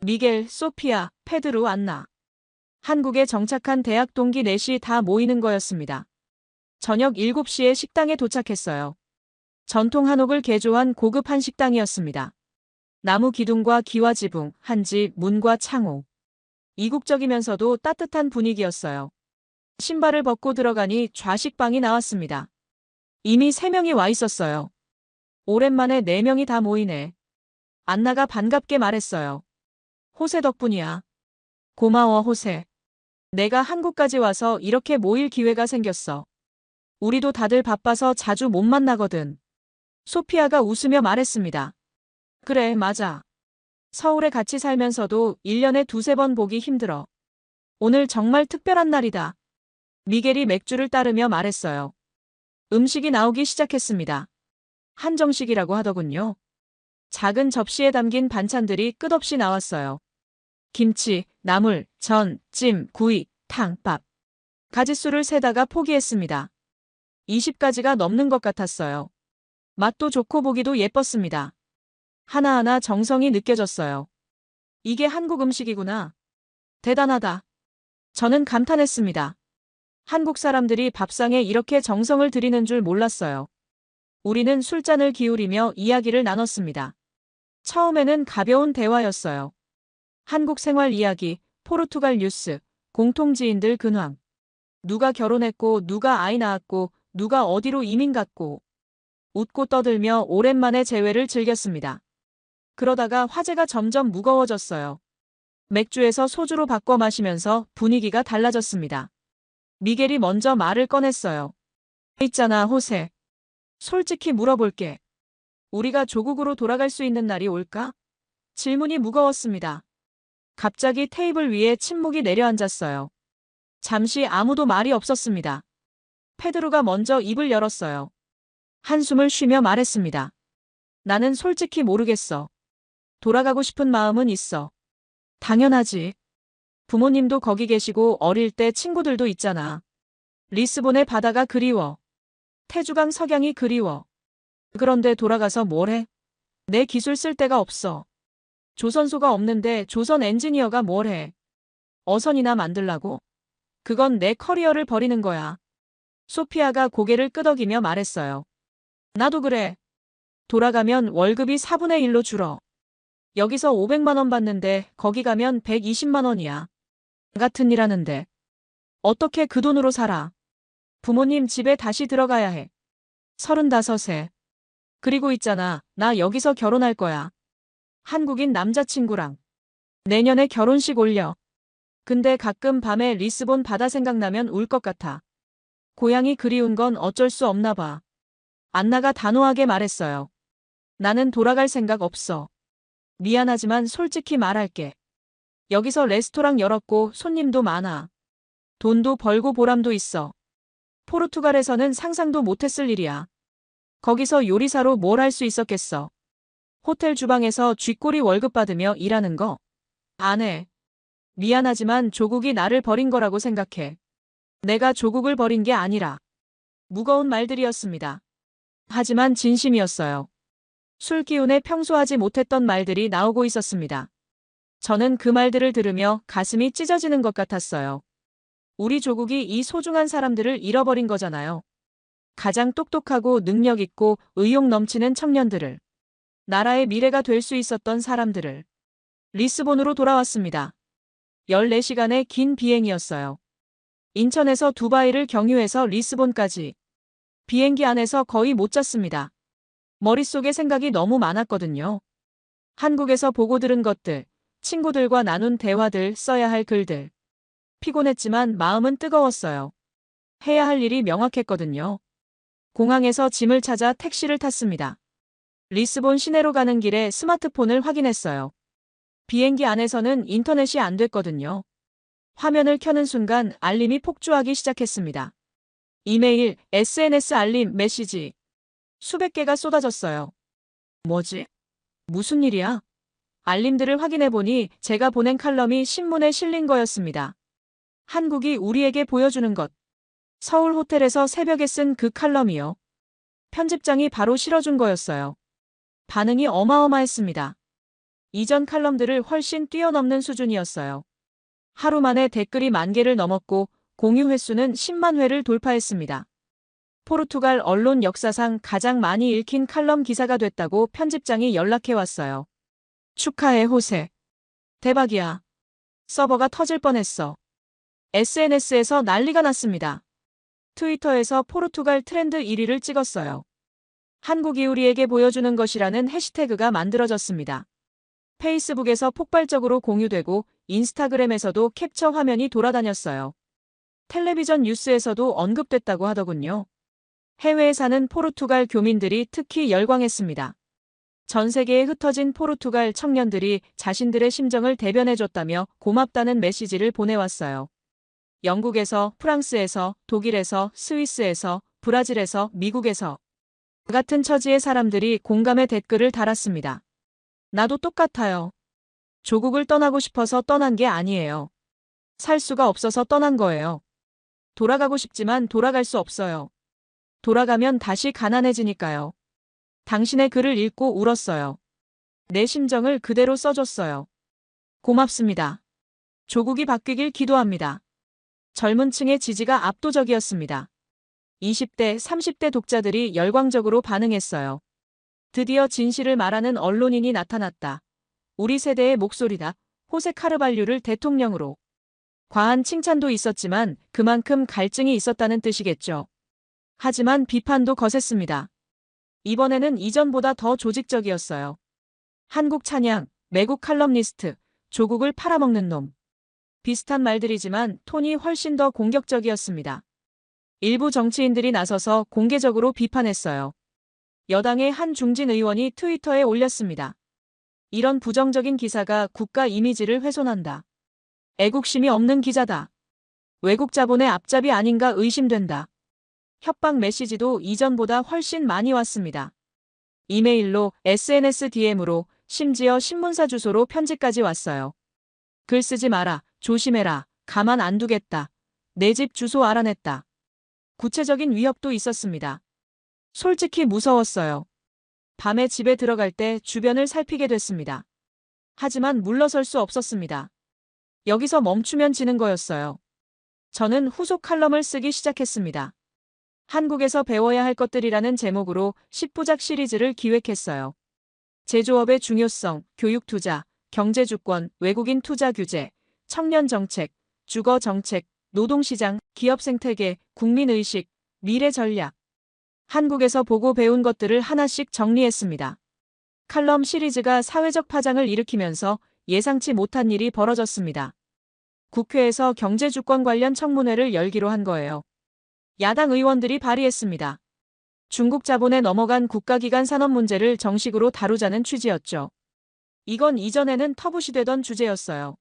미겔, 소피아, 페드루, 안나. 한국에 정착한 대학 동기 넷이 다 모이는 거였습니다. 저녁 7시에 식당에 도착했어요. 전통 한옥을 개조한 고급 한식당이었습니다. 나무 기둥과 기와 지붕, 한지, 문과 창호. 이국적이면서도 따뜻한 분위기였어요. 신발을 벗고 들어가니 좌식방이 나왔습니다. 이미 3명이 와 있었어요. 오랜만에 4명이 다 모이네. 안나가 반갑게 말했어요. 호세 덕분이야. 고마워, 호세. 내가 한국까지 와서 이렇게 모일 기회가 생겼어. 우리도 다들 바빠서 자주 못 만나거든. 소피아가 웃으며 말했습니다. 그래, 맞아. 서울에 같이 살면서도 1년에 2~3번 보기 힘들어. 오늘 정말 특별한 날이다. 미겔이 맥주를 따르며 말했어요. 음식이 나오기 시작했습니다. 한정식이라고 하더군요. 작은 접시에 담긴 반찬들이 끝없이 나왔어요. 김치, 나물, 전, 찜, 구이, 탕, 밥. 가짓수를 세다가 포기했습니다. 20가지가 넘는 것 같았어요. 맛도 좋고 보기도 예뻤습니다. 하나하나 정성이 느껴졌어요. 이게 한국 음식이구나. 대단하다. 저는 감탄했습니다. 한국 사람들이 밥상에 이렇게 정성을 들이는 줄 몰랐어요. 우리는 술잔을 기울이며 이야기를 나눴습니다. 처음에는 가벼운 대화였어요. 한국 생활 이야기, 포르투갈 뉴스, 공통지인들 근황. 누가 결혼했고 누가 아이 낳았고 누가 어디로 이민 갔고. 웃고 떠들며 오랜만에 재회를 즐겼습니다. 그러다가 화제가 점점 무거워졌어요. 맥주에서 소주로 바꿔 마시면서 분위기가 달라졌습니다. 미겔이 먼저 말을 꺼냈어요. 있잖아, 호세. 솔직히 물어볼게. 우리가 조국으로 돌아갈 수 있는 날이 올까? 질문이 무거웠습니다. 갑자기 테이블 위에 침묵이 내려앉았어요. 잠시 아무도 말이 없었습니다. 페드로가 먼저 입을 열었어요. 한숨을 쉬며 말했습니다. 나는 솔직히 모르겠어. 돌아가고 싶은 마음은 있어. 당연하지. 부모님도 거기 계시고 어릴 때 친구들도 있잖아. 리스본의 바다가 그리워. 태주강 석양이 그리워. 그런데 돌아가서 뭘 해? 내 기술 쓸 데가 없어. 조선소가 없는데 조선 엔지니어가 뭘 해? 어선이나 만들라고? 그건 내 커리어를 버리는 거야. 소피아가 고개를 끄덕이며 말했어요. 나도 그래. 돌아가면 월급이 4분의 1로 줄어. 여기서 500만 원 받는데 거기 가면 120만 원이야. 같은 일 하는데. 어떻게 그 돈으로 살아? 부모님 집에 다시 들어가야 해. 35세. 그리고 있잖아, 나 여기서 결혼할 거야. 한국인 남자친구랑. 내년에 결혼식 올려. 근데 가끔 밤에 리스본 바다 생각나면 울 것 같아. 고향이 그리운 건 어쩔 수 없나 봐. 안나가 단호하게 말했어요. 나는 돌아갈 생각 없어. 미안하지만 솔직히 말할게. 여기서 레스토랑 열었고 손님도 많아. 돈도 벌고 보람도 있어. 포르투갈에서는 상상도 못했을 일이야. 거기서 요리사로 뭘 할 수 있었겠어. 호텔 주방에서 쥐꼬리 월급 받으며 일하는 거? 안 해. 미안하지만 조국이 나를 버린 거라고 생각해. 내가 조국을 버린 게 아니라. 무거운 말들이었습니다. 하지만 진심이었어요. 술 기운에 평소 하지 못했던 말들이 나오고 있었습니다. 저는 그 말들을 들으며 가슴이 찢어지는 것 같았어요. 우리 조국이 이 소중한 사람들을 잃어버린 거잖아요. 가장 똑똑하고 능력 있고 의욕 넘치는 청년들을. 나라의 미래가 될 수 있었던 사람들을. 리스본으로 돌아왔습니다. 14시간의 긴 비행이었어요. 인천에서 두바이를 경유해서 리스본까지. 비행기 안에서 거의 못 잤습니다. 머릿속에 생각이 너무 많았거든요. 한국에서 보고 들은 것들, 친구들과 나눈 대화들, 써야 할 글들. 피곤했지만 마음은 뜨거웠어요. 해야 할 일이 명확했거든요. 공항에서 짐을 찾아 택시를 탔습니다. 리스본 시내로 가는 길에 스마트폰을 확인했어요. 비행기 안에서는 인터넷이 안 됐거든요. 화면을 켜는 순간 알림이 폭주하기 시작했습니다. 이메일, SNS 알림, 메시지. 수백 개가 쏟아졌어요. 뭐지? 무슨 일이야? 알림들을 확인해보니 제가 보낸 칼럼이 신문에 실린 거였습니다. 한국이 우리에게 보여주는 것. 서울 호텔에서 새벽에 쓴 그 칼럼이요. 편집장이 바로 실어준 거였어요. 반응이 어마어마했습니다. 이전 칼럼들을 훨씬 뛰어넘는 수준이었어요. 하루 만에 댓글이 10,000개를 넘었고 공유 횟수는 10만 회를 돌파했습니다. 포르투갈 언론 역사상 가장 많이 읽힌 칼럼 기사가 됐다고 편집장이 연락해 왔어요. 축하해, 호세. 대박이야. 서버가 터질 뻔했어. SNS에서 난리가 났습니다. 트위터에서 포르투갈 트렌드 1위를 찍었어요. 한국이 우리에게 보여주는 것이라는 해시태그가 만들어졌습니다. 페이스북에서 폭발적으로 공유되고 인스타그램에서도 캡처 화면이 돌아다녔어요. 텔레비전 뉴스에서도 언급됐다고 하더군요. 해외에 사는 포르투갈 교민들이 특히 열광했습니다. 전 세계에 흩어진 포르투갈 청년들이 자신들의 심정을 대변해줬다며 고맙다는 메시지를 보내왔어요. 영국에서, 프랑스에서, 독일에서, 스위스에서, 브라질에서, 미국에서 같은 처지의 사람들이 공감의 댓글을 달았습니다. 나도 똑같아요. 조국을 떠나고 싶어서 떠난 게 아니에요. 살 수가 없어서 떠난 거예요. 돌아가고 싶지만 돌아갈 수 없어요. 돌아가면 다시 가난해지니까요. 당신의 글을 읽고 울었어요. 내 심정을 그대로 써줬어요. 고맙습니다. 조국이 바뀌길 기도합니다. 젊은 층의 지지가 압도적이었습니다. 20대, 30대 독자들이 열광적으로 반응했어요. 드디어 진실을 말하는 언론인이 나타났다. 우리 세대의 목소리다. 호세 카르발류를 대통령으로. 과한 칭찬도 있었지만 그만큼 갈증이 있었다는 뜻이겠죠. 하지만 비판도 거셌습니다. 이번에는 이전보다 더 조직적이었어요. 한국 찬양, 매국 칼럼니스트, 조국을 팔아먹는 놈. 비슷한 말들이지만 톤이 훨씬 더 공격적이었습니다. 일부 정치인들이 나서서 공개적으로 비판했어요. 여당의 한 중진 의원이 트위터에 올렸습니다. 이런 부정적인 기사가 국가 이미지를 훼손한다. 애국심이 없는 기자다. 외국 자본의 앞잡이 아닌가 의심된다. 협박 메시지도 이전보다 훨씬 많이 왔습니다. 이메일로, SNS DM으로, 심지어 신문사 주소로 편지까지 왔어요. 글 쓰지 마라, 조심해라, 가만 안 두겠다. 내 집 주소 알아냈다. 구체적인 위협도 있었습니다. 솔직히 무서웠어요. 밤에 집에 들어갈 때 주변을 살피게 됐습니다. 하지만 물러설 수 없었습니다. 여기서 멈추면 지는 거였어요. 저는 후속 칼럼을 쓰기 시작했습니다. 한국에서 배워야 할 것들이라는 제목으로 10부작 시리즈를 기획했어요. 제조업의 중요성, 교육 투자, 경제 주권, 외국인 투자 규제, 청년 정책, 주거 정책, 노동시장, 기업 생태계, 국민의식, 미래 전략. 한국에서 보고 배운 것들을 하나씩 정리했습니다. 칼럼 시리즈가 사회적 파장을 일으키면서 예상치 못한 일이 벌어졌습니다. 국회에서 경제주권 관련 청문회를 열기로 한 거예요. 야당 의원들이 발의했습니다. 중국 자본에 넘어간 국가기관 산업 문제를 정식으로 다루자는 취지였죠. 이건 이전에는 터부시되던 주제였어요.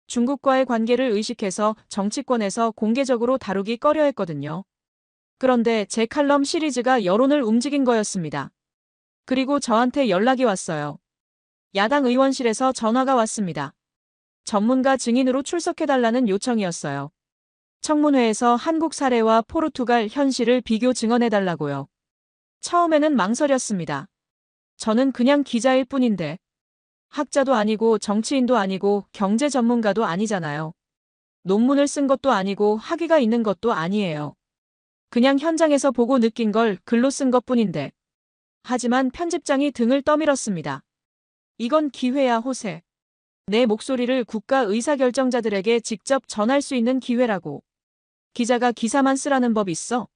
중국과의 관계를 의식해서 정치권에서 공개적으로 다루기 꺼려했거든요. 그런데 제 칼럼 시리즈가 여론을 움직인 거였습니다. 그리고 저한테 연락이 왔어요. 야당 의원실에서 전화가 왔습니다. 전문가 증인으로 출석해달라는 요청이었어요. 청문회에서 한국 사례와 포르투갈 현실을 비교 증언해달라고요. 처음에는 망설였습니다. 저는 그냥 기자일 뿐인데. 학자도 아니고 정치인도 아니고 경제 전문가도 아니잖아요. 논문을 쓴 것도 아니고 학위가 있는 것도 아니에요. 그냥 현장에서 보고 느낀 걸 글로 쓴 것뿐인데. 하지만 편집장이 등을 떠밀었습니다. 이건 기회야, 호세. 내 목소리를 국가 의사결정자들에게 직접 전할 수 있는 기회라고. 기자가 기사만 쓰라는 법 있어?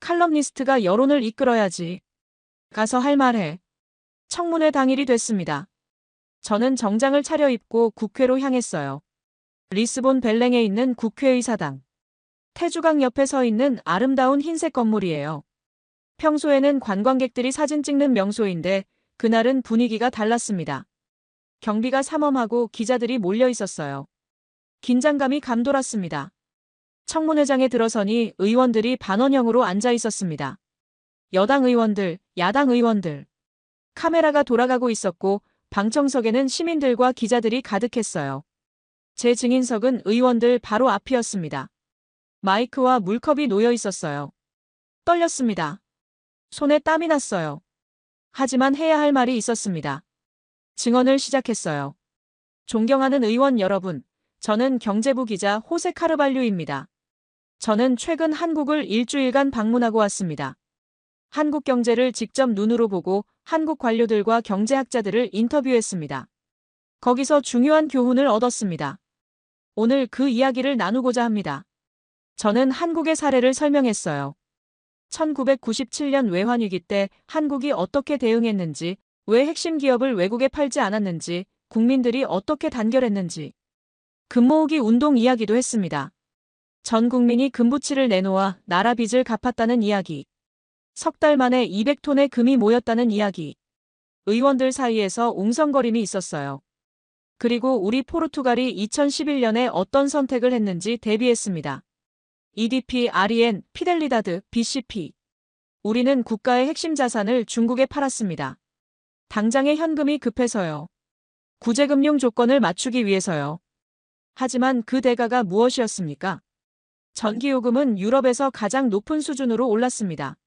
칼럼니스트가 여론을 이끌어야지. 가서 할 말 해. 청문회 당일이 됐습니다. 저는 정장을 차려입고 국회로 향했어요. 리스본 벨랭에 있는 국회의사당. 태주강 옆에 서 있는 아름다운 흰색 건물이에요. 평소에는 관광객들이 사진 찍는 명소인데 그날은 분위기가 달랐습니다. 경비가 삼엄하고 기자들이 몰려 있었어요. 긴장감이 감돌았습니다. 청문회장에 들어서니 의원들이 반원형으로 앉아 있었습니다. 여당 의원들, 야당 의원들. 카메라가 돌아가고 있었고 방청석에는 시민들과 기자들이 가득했어요. 제 증인석은 의원들 바로 앞이었습니다. 마이크와 물컵이 놓여 있었어요. 떨렸습니다. 손에 땀이 났어요. 하지만 해야 할 말이 있었습니다. 증언을 시작했어요. 존경하는 의원 여러분, 저는 경제부 기자 호세 카르발류입니다. 저는 최근 한국을 일주일간 방문하고 왔습니다. 한국 경제를 직접 눈으로 보고 한국 관료들과 경제학자들을 인터뷰했습니다. 거기서 중요한 교훈을 얻었습니다. 오늘 그 이야기를 나누고자 합니다. 저는 한국의 사례를 설명했어요. 1997년 외환위기 때 한국이 어떻게 대응했는지, 왜 핵심 기업을 외국에 팔지 않았는지, 국민들이 어떻게 단결했는지. 금모으기 운동 이야기도 했습니다. 전 국민이 금부치를 내놓아 나라 빚을 갚았다는 이야기. 석 달 만에 200톤의 금이 모였다는 이야기. 의원들 사이에서 웅성거림이 있었어요. 그리고 우리 포르투갈이 2011년에 어떤 선택을 했는지 대비했습니다. EDP, REN, 피델리다드, BCP. 우리는 국가의 핵심 자산을 중국에 팔았습니다. 당장의 현금이 급해서요. 구제금융 조건을 맞추기 위해서요. 하지만 그 대가가 무엇이었습니까? 전기요금은 유럽에서 가장 높은 수준으로 올랐습니다.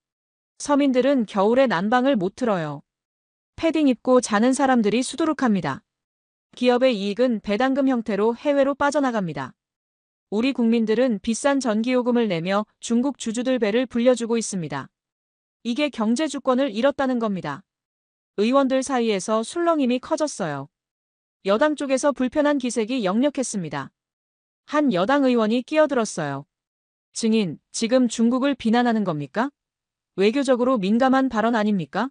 서민들은 겨울에 난방을 못 틀어요. 패딩 입고 자는 사람들이 수두룩합니다. 기업의 이익은 배당금 형태로 해외로 빠져나갑니다. 우리 국민들은 비싼 전기요금을 내며 중국 주주들 배를 불려주고 있습니다. 이게 경제 주권을 잃었다는 겁니다. 의원들 사이에서 술렁임이 커졌어요. 여당 쪽에서 불편한 기색이 역력했습니다. 한 여당 의원이 끼어들었어요. 증인, 지금 중국을 비난하는 겁니까? 외교적으로 민감한 발언 아닙니까?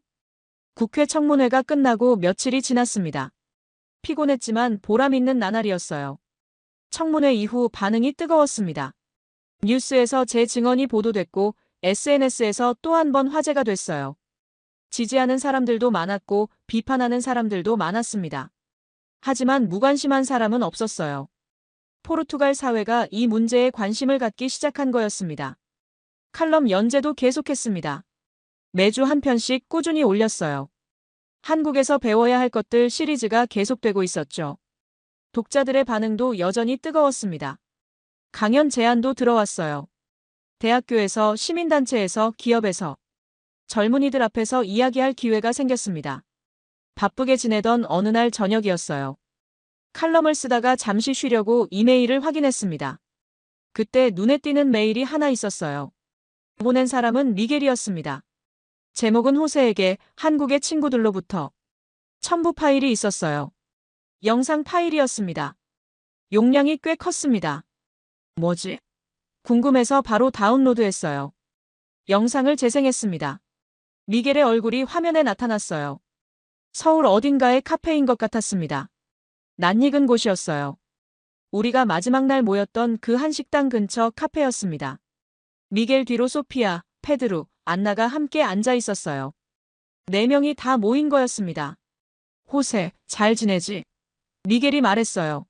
국회 청문회가 끝나고 며칠이 지났습니다. 피곤했지만 보람 있는 나날이었어요. 청문회 이후 반응이 뜨거웠습니다. 뉴스에서 제 증언이 보도됐고 SNS에서 또 한 번 화제가 됐어요. 지지하는 사람들도 많았고 비판하는 사람들도 많았습니다. 하지만 무관심한 사람은 없었어요. 포르투갈 사회가 이 문제에 관심을 갖기 시작한 거였습니다. 칼럼 연재도 계속했습니다. 매주 한 편씩 꾸준히 올렸어요. 한국에서 배워야 할 것들 시리즈가 계속되고 있었죠. 독자들의 반응도 여전히 뜨거웠습니다. 강연 제안도 들어왔어요. 대학교에서, 시민단체에서, 기업에서. 젊은이들 앞에서 이야기할 기회가 생겼습니다. 바쁘게 지내던 어느 날 저녁이었어요. 칼럼을 쓰다가 잠시 쉬려고 이메일을 확인했습니다. 그때 눈에 띄는 메일이 하나 있었어요. 보낸 사람은 미겔이었습니다. 제목은 호세에게 한국의 친구들로부터 첨부 파일이 있었어요. 영상 파일이었습니다. 용량이 꽤 컸습니다. 뭐지? 궁금해서 바로 다운로드했어요. 영상을 재생했습니다. 미겔의 얼굴이 화면에 나타났어요. 서울 어딘가의 카페인 것 같았습니다. 낯익은 곳이었어요. 우리가 마지막 날 모였던 그 한식당 근처 카페였습니다. 미겔 뒤로 소피아, 페드루, 안나가 함께 앉아 있었어요. 4명이 다 모인 거였습니다. 호세, 잘 지내지? 미겔이 말했어요.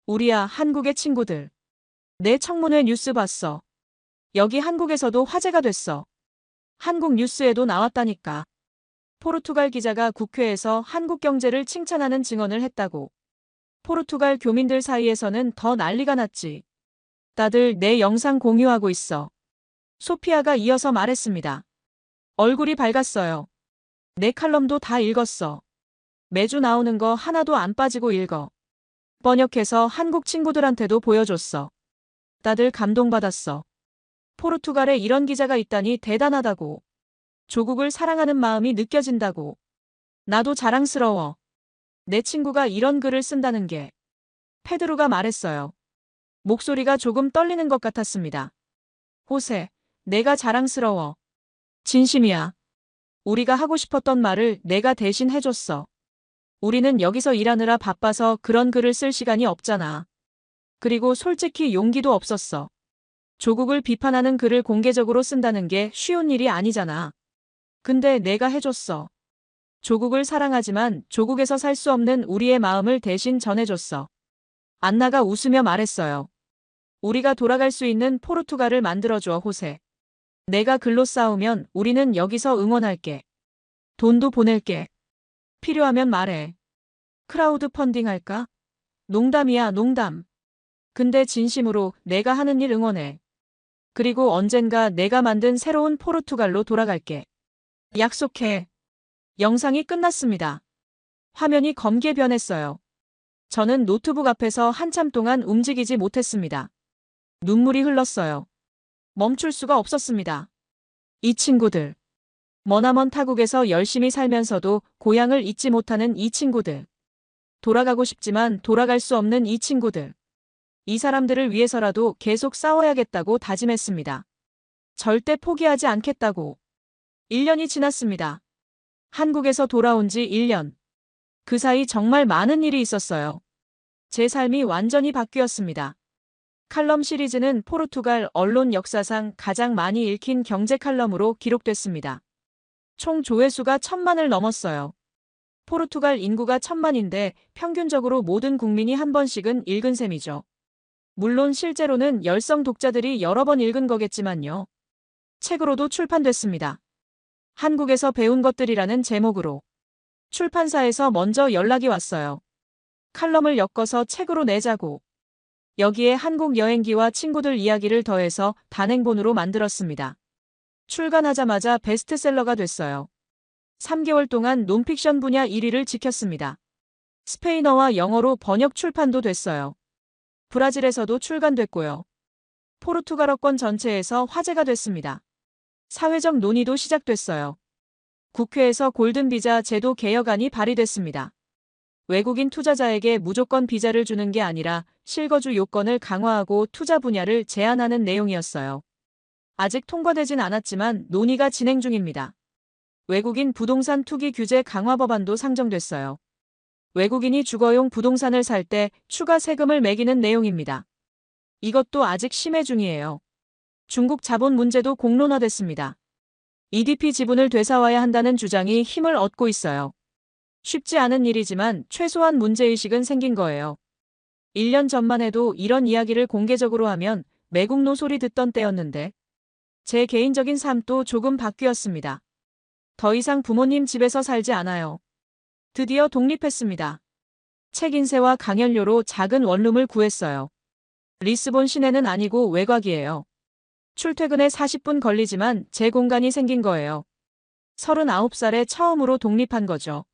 우리야, 한국의 친구들. 내 청문회 뉴스 봤어. 여기 한국에서도 화제가 됐어. 한국 뉴스에도 나왔다니까. 포르투갈 기자가 국회에서 한국 경제를 칭찬하는 증언을 했다고. 포르투갈 교민들 사이에서는 더 난리가 났지. 다들 내 영상 공유하고 있어. 소피아가 이어서 말했습니다. 얼굴이 밝았어요. 내 칼럼도 다 읽었어. 매주 나오는 거 하나도 안 빠지고 읽어. 번역해서 한국 친구들한테도 보여줬어. 다들 감동받았어. 포르투갈에 이런 기자가 있다니 대단하다고. 조국을 사랑하는 마음이 느껴진다고. 나도 자랑스러워. 내 친구가 이런 글을 쓴다는 게. 페드로가 말했어요. 목소리가 조금 떨리는 것 같았습니다. 호세, 내가 자랑스러워. 진심이야. 우리가 하고 싶었던 말을 내가 대신 해줬어. 우리는 여기서 일하느라 바빠서 그런 글을 쓸 시간이 없잖아. 그리고 솔직히 용기도 없었어. 조국을 비판하는 글을 공개적으로 쓴다는 게 쉬운 일이 아니잖아. 근데 내가 해줬어. 조국을 사랑하지만 조국에서 살 수 없는 우리의 마음을 대신 전해줬어. 안나가 웃으며 말했어요. 우리가 돌아갈 수 있는 포르투갈을 만들어줘, 호세. 내가 글로 싸우면 우리는 여기서 응원할게. 돈도 보낼게. 필요하면 말해. 크라우드 펀딩 할까? 농담이야, 농담. 근데 진심으로 내가 하는 일 응원해. 그리고 언젠가 내가 만든 새로운 포르투갈로 돌아갈게. 약속해. 영상이 끝났습니다. 화면이 검게 변했어요. 저는 노트북 앞에서 한참 동안 움직이지 못했습니다. 눈물이 흘렀어요. 멈출 수가 없었습니다. 이 친구들. 머나먼 타국에서 열심히 살면서도 고향을 잊지 못하는 이 친구들. 돌아가고 싶지만 돌아갈 수 없는 이 친구들. 이 사람들을 위해서라도 계속 싸워야겠다고 다짐했습니다. 절대 포기하지 않겠다고. 1년이 지났습니다. 한국에서 돌아온 지 1년. 그 사이 정말 많은 일이 있었어요. 제 삶이 완전히 바뀌었습니다. 칼럼 시리즈는 포르투갈 언론 역사상 가장 많이 읽힌 경제 칼럼으로 기록됐습니다. 총 조회수가 1000만을 넘었어요. 포르투갈 인구가 1000만인데 평균적으로 모든 국민이 한 번씩은 읽은 셈이죠. 물론 실제로는 열성 독자들이 여러 번 읽은 거겠지만요. 책으로도 출판됐습니다. 한국에서 배운 것들이라는 제목으로. 출판사에서 먼저 연락이 왔어요. 칼럼을 엮어서 책으로 내자고. 여기에 한국 여행기와 친구들 이야기를 더해서 단행본으로 만들었습니다. 출간하자마자 베스트셀러가 됐어요. 3개월 동안 논픽션 분야 1위를 지켰습니다. 스페인어와 영어로 번역 출판도 됐어요. 브라질에서도 출간됐고요. 포르투갈어권 전체에서 화제가 됐습니다. 사회적 논의도 시작됐어요. 국회에서 골든비자 제도 개혁안이 발의됐습니다. 외국인 투자자에게 무조건 비자를 주는 게 아니라 실거주 요건을 강화하고 투자 분야를 제한하는 내용이었어요. 아직 통과되진 않았지만 논의가 진행 중입니다. 외국인 부동산 투기 규제 강화 법안도 상정됐어요. 외국인이 주거용 부동산을 살 때 추가 세금을 매기는 내용입니다. 이것도 아직 심의 중이에요. 중국 자본 문제도 공론화됐습니다. EDP 지분을 되살아야 한다는 주장이 힘을 얻고 있어요. 쉽지 않은 일이지만 최소한 문제의식은 생긴 거예요. 1년 전만 해도 이런 이야기를 공개적으로 하면 매국노 소리 듣던 때였는데 제 개인적인 삶도 조금 바뀌었습니다. 더 이상 부모님 집에서 살지 않아요. 드디어 독립했습니다. 책 인쇄와 강연료로 작은 원룸을 구했어요. 리스본 시내는 아니고 외곽이에요. 출퇴근에 40분 걸리지만 제 공간이 생긴 거예요. 39살에 처음으로 독립한 거죠.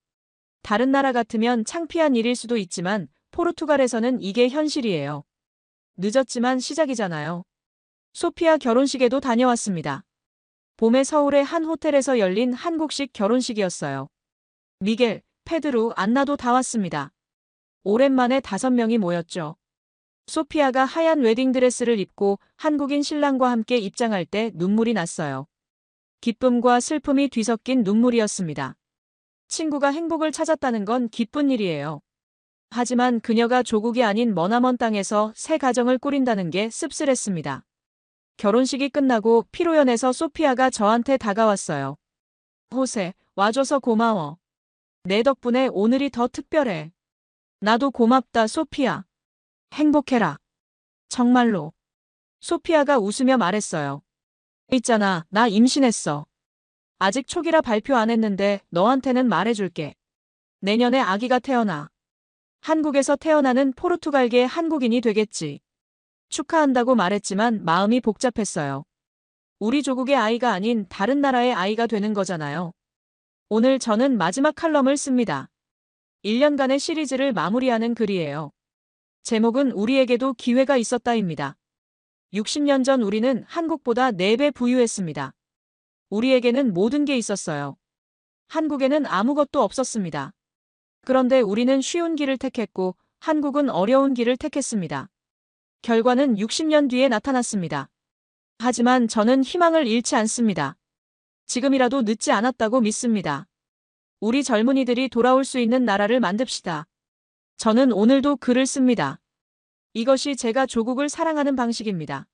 다른 나라 같으면 창피한 일일 수도 있지만 포르투갈에서는 이게 현실이에요. 늦었지만 시작이잖아요. 소피아 결혼식에도 다녀왔습니다. 봄에 서울의 한 호텔에서 열린 한국식 결혼식이었어요. 미겔, 페드루, 안나도 다 왔습니다. 오랜만에 5명이 모였죠. 소피아가 하얀 웨딩드레스를 입고 한국인 신랑과 함께 입장할 때 눈물이 났어요. 기쁨과 슬픔이 뒤섞인 눈물이었습니다. 친구가 행복을 찾았다는 건 기쁜 일이에요. 하지만 그녀가 조국이 아닌 머나먼 땅에서 새 가정을 꾸린다는 게 씁쓸했습니다. 결혼식이 끝나고 피로연에서 소피아가 저한테 다가왔어요. 호세, 와줘서 고마워. 내 덕분에 오늘이 더 특별해. 나도 고맙다, 소피아. 행복해라. 정말로. 소피아가 웃으며 말했어요. 있잖아, 나 임신했어. 아직 초기라 발표 안 했는데 너한테는 말해줄게. 내년에 아기가 태어나. 한국에서 태어나는 포르투갈계 한국인이 되겠지. 축하한다고 말했지만 마음이 복잡했어요. 우리 조국의 아이가 아닌 다른 나라의 아이가 되는 거잖아요. 오늘 저는 마지막 칼럼을 씁니다. 1년간의 시리즈를 마무리하는 글이에요. 제목은 우리에게도 기회가 있었다입니다. 60년 전 우리는 한국보다 4배 부유했습니다. 우리에게는 모든 게 있었어요. 한국에는 아무것도 없었습니다. 그런데 우리는 쉬운 길을 택했고 한국은 어려운 길을 택했습니다. 결과는 60년 뒤에 나타났습니다. 하지만 저는 희망을 잃지 않습니다. 지금이라도 늦지 않았다고 믿습니다. 우리 젊은이들이 돌아올 수 있는 나라를 만듭시다. 저는 오늘도 글을 씁니다. 이것이 제가 조국을 사랑하는 방식입니다.